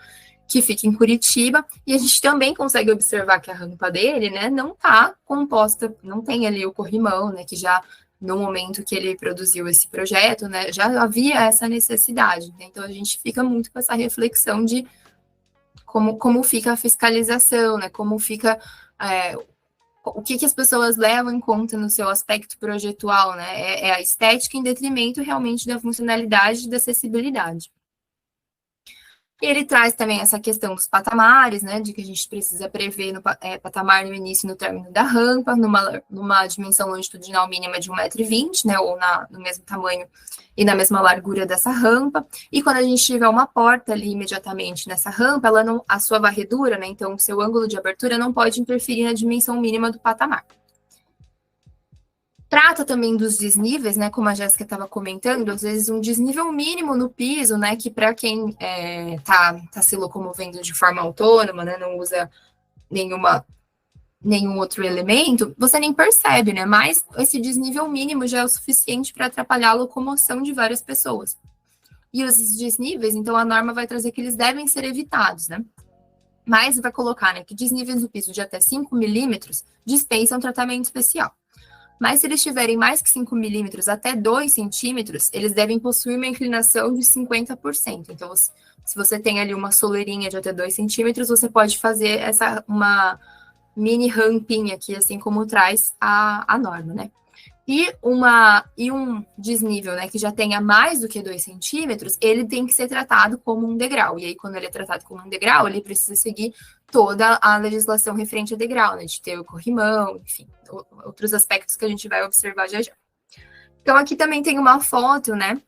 que fica em Curitiba, e a gente também consegue observar que a rampa dele, né, não está composta, não tem ali o corrimão, né, que já no momento que ele produziu esse projeto, né, já havia essa necessidade, né? Então a gente fica muito com essa reflexão de como fica a fiscalização, né, como fica o que as pessoas levam em conta no seu aspecto projetual, né, é a estética em detrimento realmente da funcionalidade e da acessibilidade. E ele traz também essa questão dos patamares, né, de que a gente precisa prever patamar no início e no término da rampa, numa dimensão longitudinal mínima de 1,20 m, né, ou no mesmo tamanho e na mesma largura dessa rampa. E quando a gente tiver uma porta ali imediatamente nessa rampa, a sua varredura, né, então o seu ângulo de abertura não pode interferir na dimensão mínima do patamar. Trata também dos desníveis, né, como a Jéssica estava comentando, às vezes um desnível mínimo no piso, né, que para quem tá se locomovendo de forma autônoma, né, não usa nenhum outro elemento, você nem percebe, né, mas esse desnível mínimo já é o suficiente para atrapalhar a locomoção de várias pessoas. E os desníveis, então a norma vai trazer que eles devem ser evitados, né, mas vai colocar, né, que desníveis no piso de até 5 milímetros dispensam tratamento especial. Mas se eles tiverem mais que 5 milímetros até 2 centímetros, eles devem possuir uma inclinação de 50%. Então, se você tem ali uma soleirinha de até 2 centímetros, você pode fazer uma mini rampinha aqui, assim como traz a norma, né? E um desnível, né, que já tenha mais do que 2 centímetros, ele tem que ser tratado como um degrau. E aí, quando ele é tratado como um degrau, ele precisa seguir toda a legislação referente a degrau, né, de ter o corrimão, enfim, outros aspectos que a gente vai observar já já. Então, aqui também tem uma foto, né,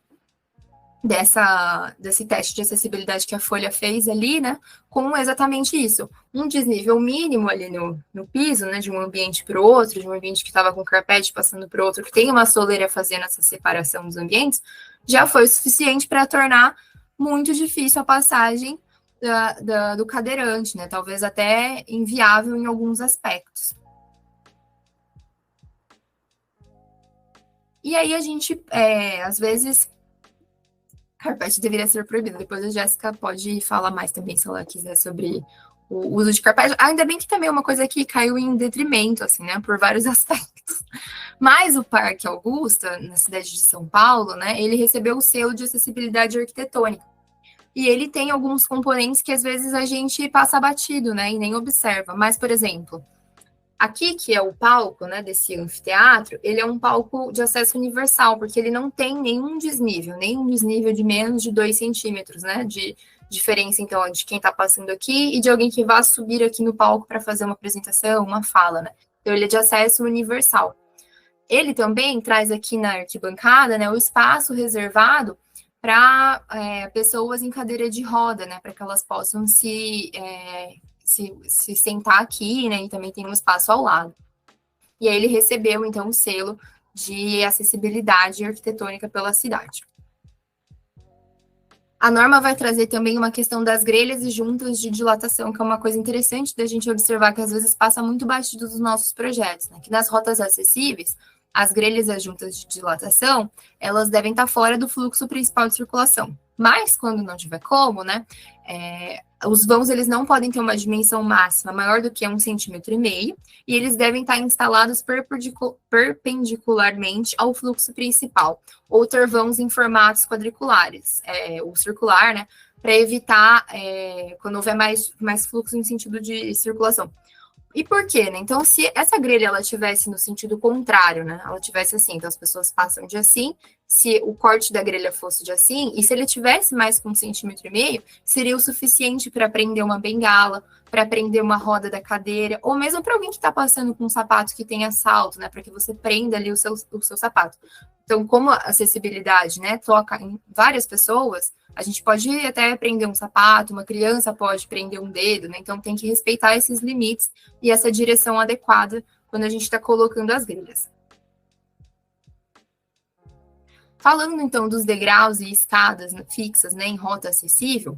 desse teste de acessibilidade que a Folha fez ali, né, com exatamente isso, um desnível mínimo ali no piso, né, de um ambiente para o outro, de um ambiente que estava com carpete passando para o outro, que tem uma soleira fazendo essa separação dos ambientes, já foi o suficiente para tornar muito difícil a passagem do cadeirante, né, talvez até inviável em alguns aspectos. E aí a gente, às vezes, carpete deveria ser proibido. Depois a Jéssica pode falar mais também, se ela quiser, sobre o uso de carpete. Ainda bem que também é uma coisa que caiu em detrimento, assim, né, por vários aspectos. Mas o Parque Augusta, na cidade de São Paulo, né, ele recebeu o selo de acessibilidade arquitetônica. E ele tem alguns componentes que às vezes a gente passa batido, né, e nem observa. Mas, por exemplo, aqui, que é o palco, né, desse anfiteatro, ele é um palco de acesso universal, porque ele não tem nenhum desnível de menos de 2 centímetros, né, de diferença, então, de quem está passando aqui e de alguém que vá subir aqui no palco para fazer uma apresentação, uma fala, né. Então, ele é de acesso universal. Ele também traz aqui na arquibancada, né, o espaço reservado para pessoas em cadeira de roda, né, para que elas possam se sentar aqui, né, e também tem um espaço ao lado. E aí ele recebeu, então, o selo de acessibilidade arquitetônica pela cidade. A norma vai trazer também uma questão das grelhas e juntas de dilatação, que é uma coisa interessante da gente observar, que às vezes passa muito batido dos nossos projetos, né, que nas rotas acessíveis, as grelhas e as juntas de dilatação, elas devem estar fora do fluxo principal de circulação. Mas, quando não tiver como, né, os vãos eles não podem ter uma dimensão máxima maior do que 1,5 centímetro, e eles devem estar instalados perpendicularmente ao fluxo principal, ou ter vãos em formatos quadriculares, ou circular, né, para evitar quando houver mais fluxo em sentido de circulação. E por quê, né? Então, se essa grelha ela tivesse no sentido contrário, né? Ela tivesse assim, então as pessoas passam de assim, se o corte da grelha fosse de assim, e se ele tivesse mais que 1,5 centímetro, seria o suficiente para prender uma bengala, para prender uma roda da cadeira, ou mesmo para alguém que está passando com um sapato que tenha salto, né? Para que você prenda ali o seu sapato. Então, como a acessibilidade, né, toca em várias pessoas, a gente pode até prender um sapato, uma criança pode prender um dedo, né? Então tem que respeitar esses limites e essa direção adequada quando a gente está colocando as grelhas. Falando então dos degraus e escadas fixas, né, em rota acessível,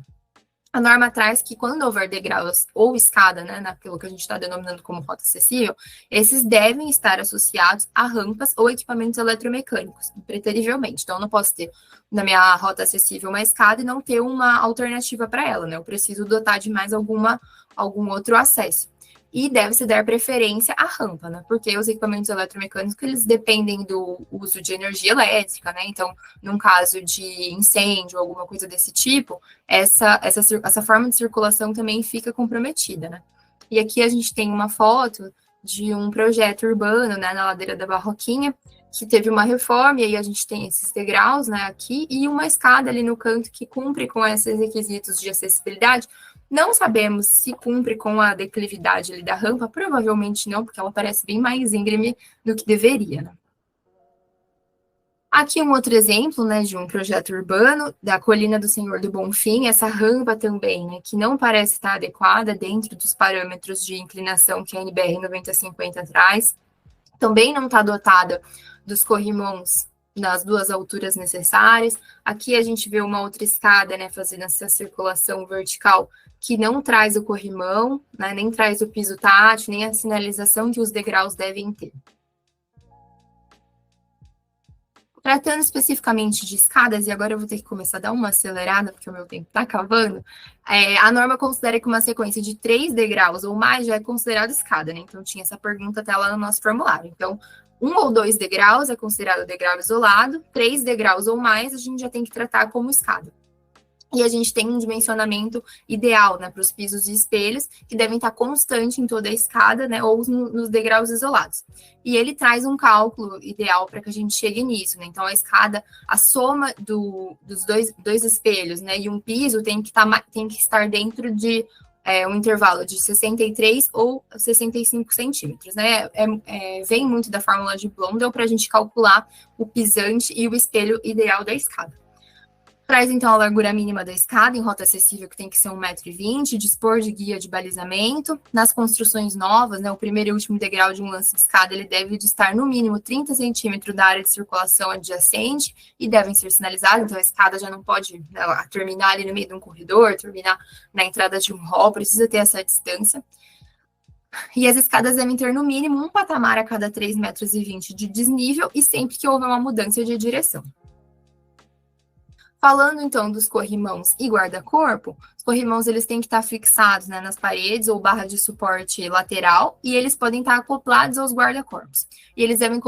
a norma traz que quando houver degraus ou escada, né, naquilo que a gente está denominando como rota acessível, esses devem estar associados a rampas ou equipamentos eletromecânicos, preterivelmente. Então, eu não posso ter na minha rota acessível uma escada e não ter uma alternativa para ela, né? Eu preciso dotar de mais algum outro acesso. E deve-se dar preferência à rampa, né? Porque os equipamentos eletromecânicos, eles dependem do uso de energia elétrica, né? Então, num caso de incêndio ou alguma coisa desse tipo, essa forma de circulação também fica comprometida, né? E aqui a gente tem uma foto de um projeto urbano, né, na ladeira da Barroquinha, que teve uma reforma, e aí a gente tem esses degraus, né, aqui, e uma escada ali no canto que cumpre com esses requisitos de acessibilidade. Não sabemos se cumpre com a declividade ali da rampa, provavelmente não, porque ela parece bem mais íngreme do que deveria, né? Aqui um outro exemplo, né, de um projeto urbano da Colina do Senhor do Bonfim, essa rampa também, né, que não parece estar adequada dentro dos parâmetros de inclinação que a NBR 9050 traz, também não está dotada dos corrimãos nas duas alturas necessárias. Aqui a gente vê uma outra escada, né, fazendo essa circulação vertical, que não traz o corrimão, né, nem traz o piso tátil, nem a sinalização que os degraus devem ter. Tratando especificamente de escadas, e agora eu vou ter que começar a dar uma acelerada, porque o meu tempo está acabando, a norma considera que uma sequência de 3 degraus ou mais já é considerada escada, né? Então, tinha essa pergunta até lá no nosso formulário. Então, 1 ou 2 degraus é considerado degrau isolado, 3 degraus ou mais a gente já tem que tratar como escada. E a gente tem um dimensionamento ideal, né, para os pisos e espelhos, que devem estar constante em toda a escada, né, ou nos degraus isolados. E ele traz um cálculo ideal para que a gente chegue nisso, né? Então, a escada, a soma dos dois espelhos, né, e um piso tem que estar dentro de um intervalo de 63 ou 65 centímetros, né? Vem muito da fórmula de Blondel para a gente calcular o pisante e o espelho ideal da escada. Traz, então, a largura mínima da escada em rota acessível, que tem que ser 1,20 m, dispor de guia de balizamento. Nas construções novas, né, o primeiro e último degrau de um lance de escada, ele deve estar no mínimo 30 centímetros da área de circulação adjacente e devem ser sinalizados, então a escada já não pode, né, terminar ali no meio de um corredor, terminar na entrada de um hall, precisa ter essa distância. E as escadas devem ter no mínimo um patamar a cada 3,20 metros de desnível e sempre que houver uma mudança de direção. Falando, então, dos corrimãos e guarda-corpo, os corrimãos eles têm que estar fixados, né, nas paredes ou barra de suporte lateral e eles podem estar acoplados aos guarda-corpos. E eles devem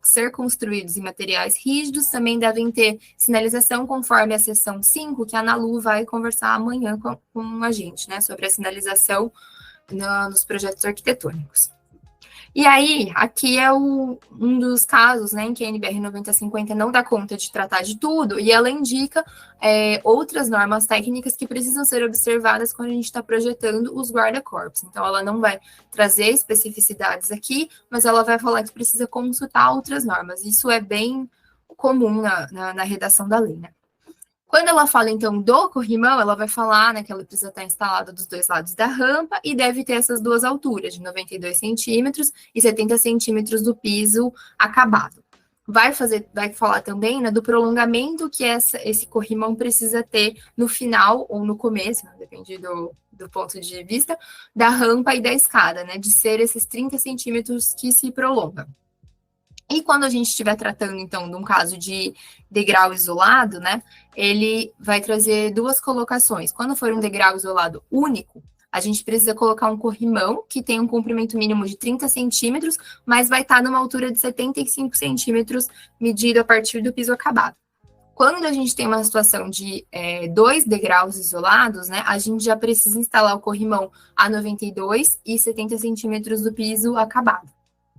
ser construídos em materiais rígidos, também devem ter sinalização conforme a seção 5, que a Ana Lu vai conversar amanhã com a gente, né, sobre a sinalização nos projetos arquitetônicos. E aí, aqui é um dos casos, né, em que a NBR 9050 não dá conta de tratar de tudo, e ela indica outras normas técnicas que precisam ser observadas quando a gente está projetando os guarda-corpos. Então, ela não vai trazer especificidades aqui, mas ela vai falar que precisa consultar outras normas. Isso é bem comum na redação da lei, né? Quando ela fala, então, do corrimão, ela vai falar, né, que ela precisa estar instalada dos dois lados da rampa e deve ter essas duas alturas, de 92 centímetros e 70 centímetros do piso acabado. Vai falar também, né, do prolongamento que esse corrimão precisa ter no final ou no começo, né, depende do ponto de vista, da rampa e da escada, né, de ser esses 30 centímetros que se prolongam. E quando a gente estiver tratando, então, de um caso de degrau isolado, né, ele vai trazer duas colocações. Quando for um degrau isolado único, a gente precisa colocar um corrimão que tem um comprimento mínimo de 30 centímetros, mas vai estar numa altura de 75 centímetros, medido a partir do piso acabado. Quando a gente tem uma situação de 2 degraus isolados, né, a gente já precisa instalar o corrimão a 92 e 70 centímetros do piso acabado.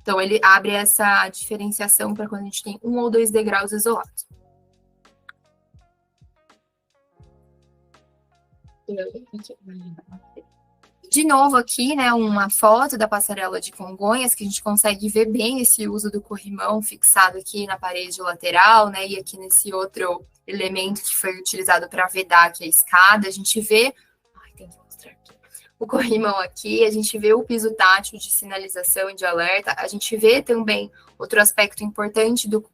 Então, ele abre essa diferenciação para quando a gente tem 1 ou 2 degraus isolados. De novo aqui, né, uma foto da passarela de Congonhas, que a gente consegue ver bem esse uso do corrimão fixado aqui na parede lateral, né, e aqui nesse outro elemento que foi utilizado para vedar aqui a escada, a gente vê... tem que mostrar aqui. O corrimão aqui, a gente vê o piso tátil de sinalização e de alerta, a gente vê também outro aspecto importante do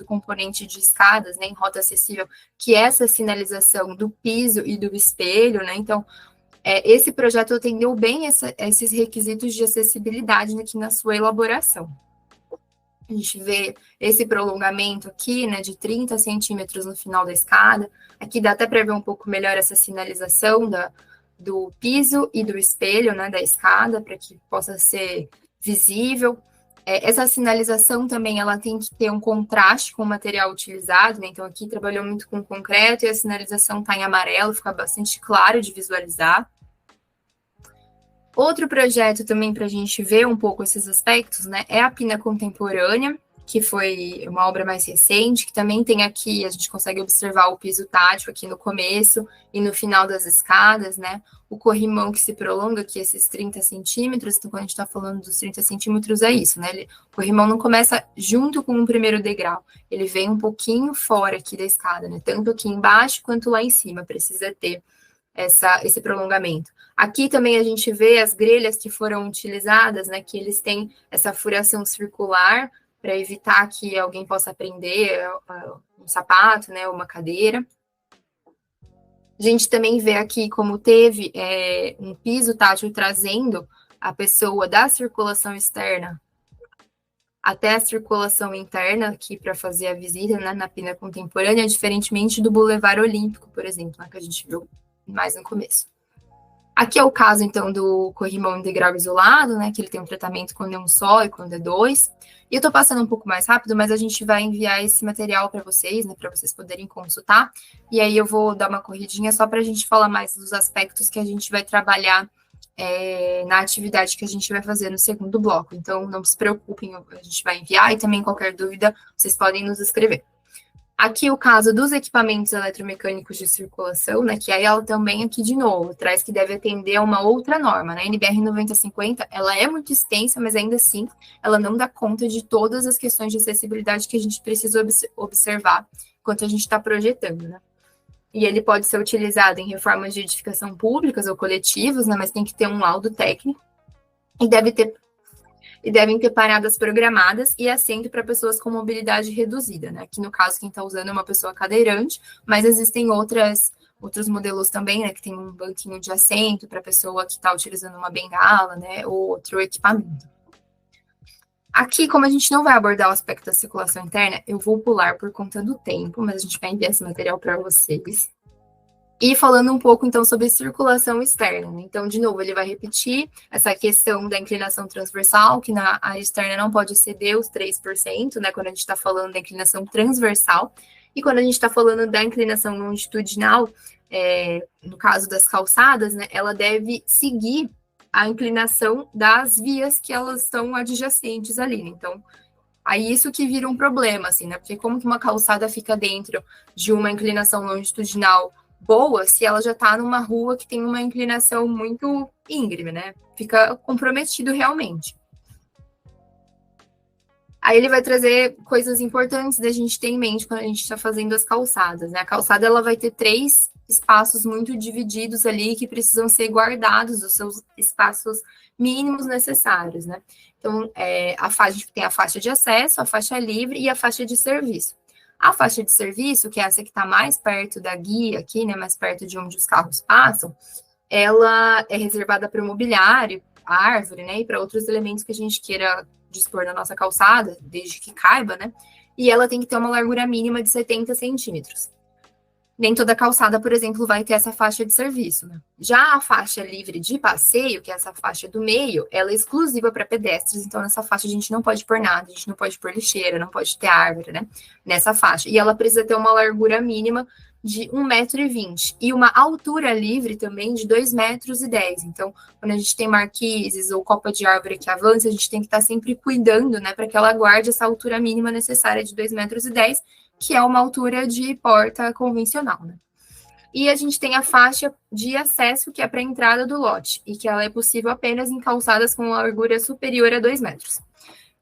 componente de escadas, né, em rota acessível, que é essa sinalização do piso e do espelho, né, então, esse projeto atendeu bem esses requisitos de acessibilidade aqui na sua elaboração. A gente vê esse prolongamento aqui, né, de 30 centímetros no final da escada, aqui dá até para ver um pouco melhor essa sinalização do piso e do espelho, né, da escada, para que possa ser visível. Essa sinalização também, ela tem que ter um contraste com o material utilizado, né, então aqui trabalhou muito com concreto e a sinalização está em amarelo, fica bastante claro de visualizar. Outro projeto também para a gente ver um pouco esses aspectos, né, é a Pina Contemporânea, que foi uma obra mais recente, que também tem aqui, a gente consegue observar o piso tátil aqui no começo e no final das escadas, né? O corrimão que se prolonga aqui, esses 30 centímetros, então quando a gente está falando dos 30 centímetros, é isso, né? O corrimão não começa junto com o primeiro degrau, ele vem um pouquinho fora aqui da escada, né? Tanto aqui embaixo quanto lá em cima, precisa ter esse prolongamento. Aqui também a gente vê as grelhas que foram utilizadas, né? Que eles têm essa furação circular, para evitar que alguém possa prender um sapato, né, uma cadeira. A gente também vê aqui como teve um piso tátil trazendo a pessoa da circulação externa até a circulação interna aqui para fazer a visita, né, na Pina Contemporânea, diferentemente do Boulevard Olímpico, por exemplo, né, que a gente viu mais no começo. Aqui é o caso, então, do corrimão integral isolado, né, que ele tem um tratamento com neon só e com D2. E eu estou passando um pouco mais rápido, mas a gente vai enviar esse material para vocês, né, para vocês poderem consultar. E aí eu vou dar uma corridinha só para a gente falar mais dos aspectos que a gente vai trabalhar na atividade que a gente vai fazer no segundo bloco. Então, não se preocupem, a gente vai enviar e também qualquer dúvida, vocês podem nos escrever. Aqui o caso dos equipamentos eletromecânicos de circulação, né, que aí ela também aqui de novo traz que deve atender a uma outra norma, né, NBR 9050, ela é muito extensa, mas ainda assim ela não dá conta de todas as questões de acessibilidade que a gente precisa observar enquanto a gente está projetando, né. E ele pode ser utilizado em reformas de edificação públicas ou coletivas, né, mas tem que ter um laudo técnico e devem ter paradas programadas e assento para pessoas com mobilidade reduzida, né? Aqui no caso, quem está usando é uma pessoa cadeirante, mas existem outros modelos também, né? Que tem um banquinho de assento para a pessoa que está utilizando uma bengala, né? Ou outro equipamento. Aqui, como a gente não vai abordar o aspecto da circulação interna, eu vou pular por conta do tempo, mas a gente vai enviar esse material para vocês. E falando um pouco, então, sobre circulação externa. Né? Então, de novo, ele vai repetir essa questão da inclinação transversal, que na área externa não pode exceder os 3%, né? Quando a gente está falando da inclinação transversal. E quando a gente está falando da inclinação longitudinal, no caso das calçadas, né? Ela deve seguir a inclinação das vias que elas estão adjacentes ali. Né? Então, aí isso que vira um problema, assim, né? Porque como que uma calçada fica dentro de uma inclinação longitudinal boa se ela já está numa rua que tem uma inclinação muito íngreme, né? Fica comprometido realmente. Aí ele vai trazer coisas importantes da gente ter em mente quando a gente está fazendo as calçadas, né? A calçada, ela vai ter 3 espaços muito divididos ali que precisam ser guardados, os seus espaços mínimos necessários, né? Então, a gente tem a faixa de acesso, a faixa livre e a faixa de serviço. A faixa de serviço, que é essa que está mais perto da guia aqui, né, mais perto de onde os carros passam, ela é reservada para o mobiliário, árvore, né, e para outros elementos que a gente queira dispor na nossa calçada, desde que caiba, né, e ela tem que ter uma largura mínima de 70 centímetros. Nem toda calçada, por exemplo, vai ter essa faixa de serviço. Né? Já a faixa livre de passeio, que é essa faixa do meio, ela é exclusiva para pedestres, então nessa faixa a gente não pode pôr nada, a gente não pode pôr lixeira, não pode ter árvore, né? Nessa faixa. E ela precisa ter uma largura mínima de 1,20 m e uma altura livre também de 2,10 m. Então, quando a gente tem marquises ou copa de árvore que avança, a gente tem que estar sempre cuidando, né, para que ela guarde essa altura mínima necessária de 2,10 m, que é uma altura de porta convencional, né? E a gente tem a faixa de acesso, que é para a entrada do lote, e que ela é possível apenas em calçadas com largura superior a 2 metros.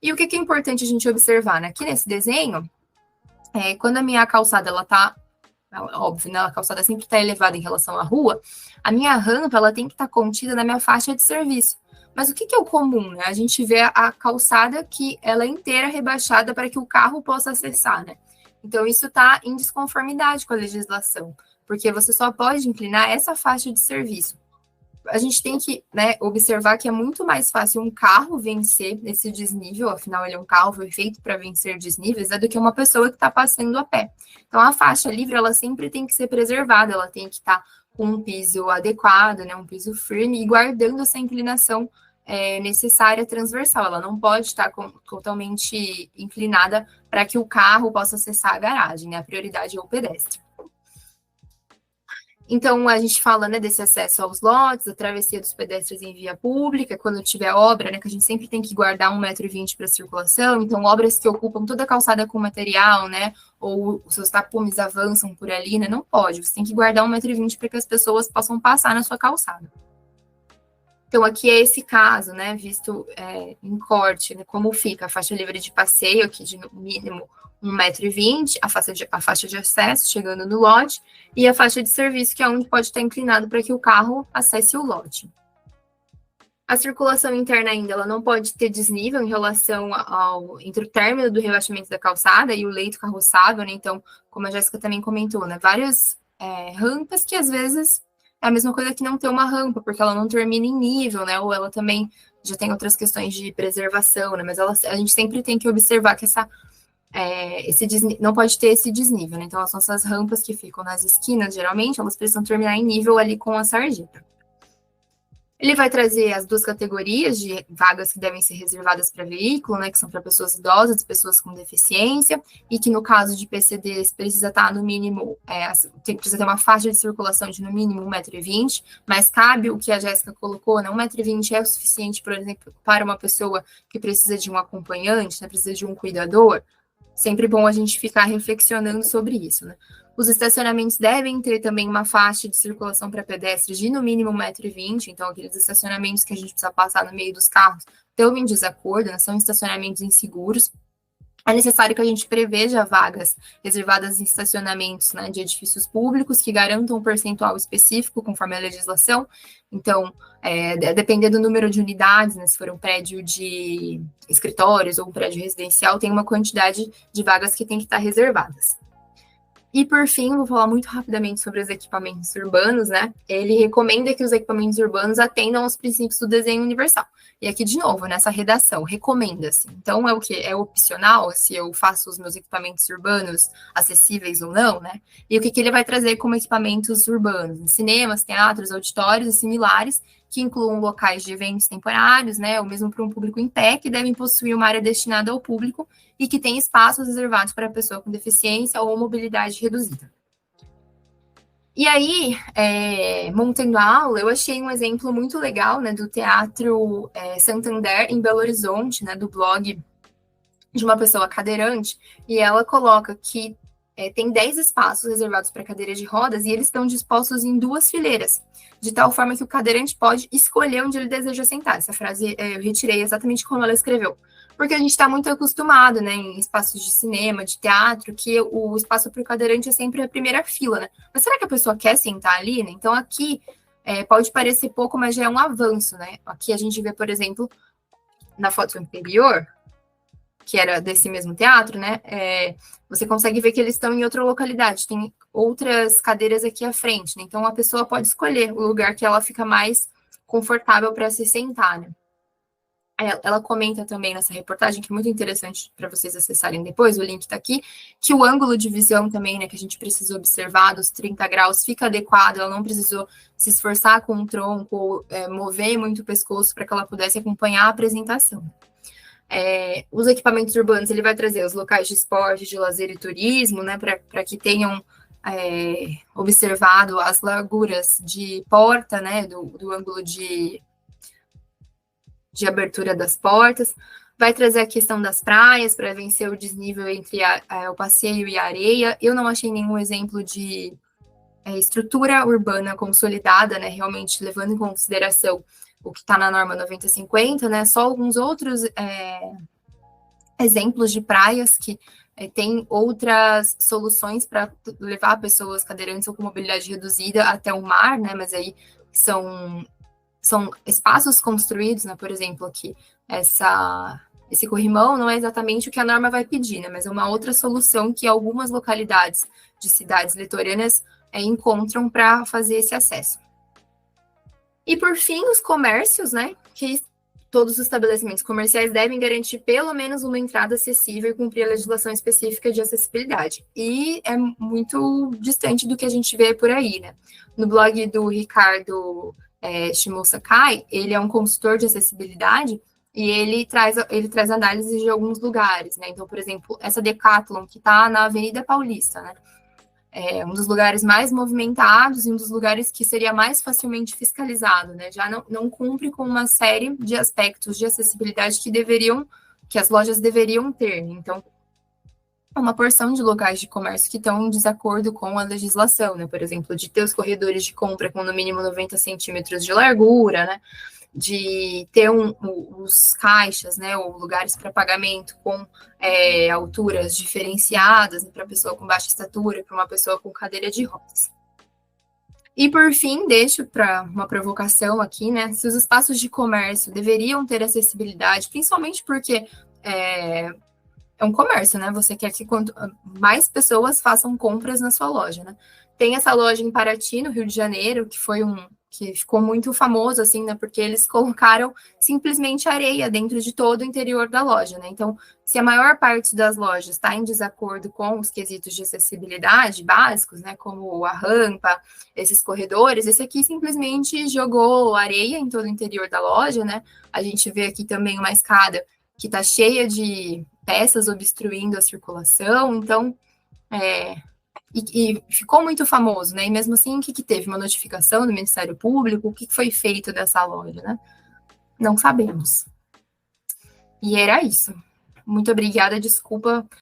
E o que é importante a gente observar, né? Aqui nesse desenho, quando a minha calçada, ela tá, óbvio, né? A calçada sempre está elevada em relação à rua, a minha rampa, ela tem que estar contida na minha faixa de serviço. Mas o que é o comum, né? A gente vê a calçada que ela é inteira rebaixada para que o carro possa acessar, né? Então, isso está em desconformidade com a legislação, porque você só pode inclinar essa faixa de serviço. A gente tem que, né, observar que é muito mais fácil um carro vencer esse desnível, afinal, ele é um carro, foi feito para vencer desníveis, do que uma pessoa que está passando a pé. Então, a faixa livre, ela sempre tem que ser preservada, ela tem que estar com um piso adequado, né, um piso firme, e guardando essa inclinação necessária transversal, ela não pode estar totalmente inclinada para que o carro possa acessar a garagem, né? A prioridade é o pedestre. Então, a gente fala, né, desse acesso aos lotes, a travessia dos pedestres em via pública, quando tiver obra, né, que a gente sempre tem que guardar 1,20 m para circulação, então obras que ocupam toda a calçada com material, né, ou os seus tapumes avançam por ali, né, não pode, você tem que guardar 1,20 m para que as pessoas possam passar na sua calçada. Então, aqui é esse caso, né, visto em corte, né, como fica a faixa livre de passeio, aqui de no mínimo 1,20 m, a faixa de acesso chegando no lote, e a faixa de serviço, que é onde pode estar inclinado para que o carro acesse o lote. A circulação interna ainda, ela não pode ter desnível em relação entre o término do rebaixamento da calçada e o leito carroçável, né, então, como a Jéssica também comentou, né, várias rampas que às vezes é a mesma coisa que não ter uma rampa, porque ela não termina em nível, né? Ou ela também já tem outras questões de preservação, né? Mas a gente sempre tem que observar que não pode ter esse desnível, né? Então, as nossas rampas que ficam nas esquinas, geralmente, elas precisam terminar em nível ali com a sarjeta. Ele vai trazer as 2 categorias de vagas que devem ser reservadas para veículo, né, que são para pessoas idosas, pessoas com deficiência, e que no caso de PCDs precisa estar no mínimo, precisa ter uma faixa de circulação de no mínimo 1,20 m, mas cabe o que a Jéssica colocou, né, 1,20 m é o suficiente, por exemplo, para uma pessoa que precisa de um acompanhante, né, precisa de um cuidador. Sempre bom a gente ficar reflexionando sobre isso, né? Os estacionamentos devem ter também uma faixa de circulação para pedestres de no mínimo 1,20 m, então aqueles estacionamentos que a gente precisa passar no meio dos carros estão em desacordo, né? São estacionamentos inseguros. É necessário que a gente preveja vagas reservadas em estacionamentos, né, de edifícios públicos que garantam um percentual específico conforme a legislação. Então, dependendo do número de unidades, né, se for um prédio de escritórios ou um prédio residencial, tem uma quantidade de vagas que tem que estar reservadas. E, por fim, vou falar muito rapidamente sobre os equipamentos urbanos, né? Ele recomenda que os equipamentos urbanos atendam aos princípios do desenho universal. E aqui, de novo, nessa redação, recomenda-se. Então, é o quê? É opcional se eu faço os meus equipamentos urbanos acessíveis ou não, né? E o que ele vai trazer como equipamentos urbanos? Cinemas, teatros, auditórios e similares, que incluam locais de eventos temporários, né? Ou mesmo para um público em pé, que devem possuir uma área destinada ao público e que tem espaços reservados para pessoa com deficiência ou mobilidade reduzida. E aí, montando a aula, eu achei um exemplo muito legal, né, do Teatro Santander, em Belo Horizonte, né, do blog de uma pessoa cadeirante, e ela coloca que tem 10 espaços reservados para cadeiras de rodas e eles estão dispostos em 2 fileiras, de tal forma que o cadeirante pode escolher onde ele deseja sentar. Essa frase eu retirei exatamente como ela escreveu. Porque a gente está muito acostumado, né, em espaços de cinema, de teatro, que o espaço para o cadeirante é sempre a primeira fila, né? Mas será que a pessoa quer sentar ali, né? Então, aqui pode parecer pouco, mas já é um avanço, né? Aqui a gente vê, por exemplo, na foto anterior, que era desse mesmo teatro, né? Você consegue ver que eles estão em outra localidade, tem outras cadeiras aqui à frente, né? Então, a pessoa pode escolher o lugar que ela fica mais confortável para se sentar, né? Ela comenta também nessa reportagem, que é muito interessante para vocês acessarem depois, o link está aqui, que o ângulo de visão também, né, que a gente precisa observar, dos 30 graus, fica adequado, ela não precisou se esforçar com o tronco ou mover muito o pescoço para que ela pudesse acompanhar a apresentação. Os equipamentos urbanos, ele vai trazer os locais de esporte, de lazer e turismo, né, para que tenham observado as larguras de porta, né, do ângulo de abertura das portas, vai trazer a questão das praias para vencer o desnível entre o passeio e a areia. Eu não achei nenhum exemplo de estrutura urbana consolidada, né, realmente levando em consideração o que está na norma 9050, né, só alguns outros exemplos de praias que tem outras soluções para levar pessoas cadeirantes ou com mobilidade reduzida até o mar, né, mas aí são espaços construídos, né? Por exemplo, aqui, esse corrimão não é exatamente o que a norma vai pedir, né? Mas é uma outra solução que algumas localidades de cidades litorâneas encontram para fazer esse acesso. E, por fim, os comércios, né? Que todos os estabelecimentos comerciais devem garantir pelo menos uma entrada acessível e cumprir a legislação específica de acessibilidade. E é muito distante do que a gente vê por aí, né? No blog do Ricardo Shimou Sakai, ele é um consultor de acessibilidade e ele traz análises de alguns lugares, né? Então, por exemplo, essa Decathlon que está na Avenida Paulista, né? É um dos lugares mais movimentados e um dos lugares que seria mais facilmente fiscalizado, né? Já não cumpre com uma série de aspectos de acessibilidade que as lojas deveriam ter, né? Então, uma porção de locais de comércio que estão em desacordo com a legislação, né? Por exemplo, de ter os corredores de compra com no mínimo 90 centímetros de largura, né? De ter os caixas, né? Ou lugares para pagamento com alturas diferenciadas, né, para pessoa com baixa estatura, para uma pessoa com cadeira de rodas. E, por fim, deixo para uma provocação aqui, né? Se os espaços de comércio deveriam ter acessibilidade, principalmente porque é um comércio, né? Você quer que quanto mais pessoas façam compras na sua loja, né? Tem essa loja em Paraty, no Rio de Janeiro, que ficou muito famoso, assim, né? Porque eles colocaram simplesmente areia dentro de todo o interior da loja, né? Então, se a maior parte das lojas está em desacordo com os quesitos de acessibilidade básicos, né? Como a rampa, esses corredores, esse aqui simplesmente jogou areia em todo o interior da loja, né? A gente vê aqui também uma escada que está cheia de peças obstruindo a circulação, então, e ficou muito famoso, né? E mesmo assim, o que teve? Uma notificação do Ministério Público? O que foi feito dessa loja, né? Não sabemos. E era isso. Muito obrigada, desculpa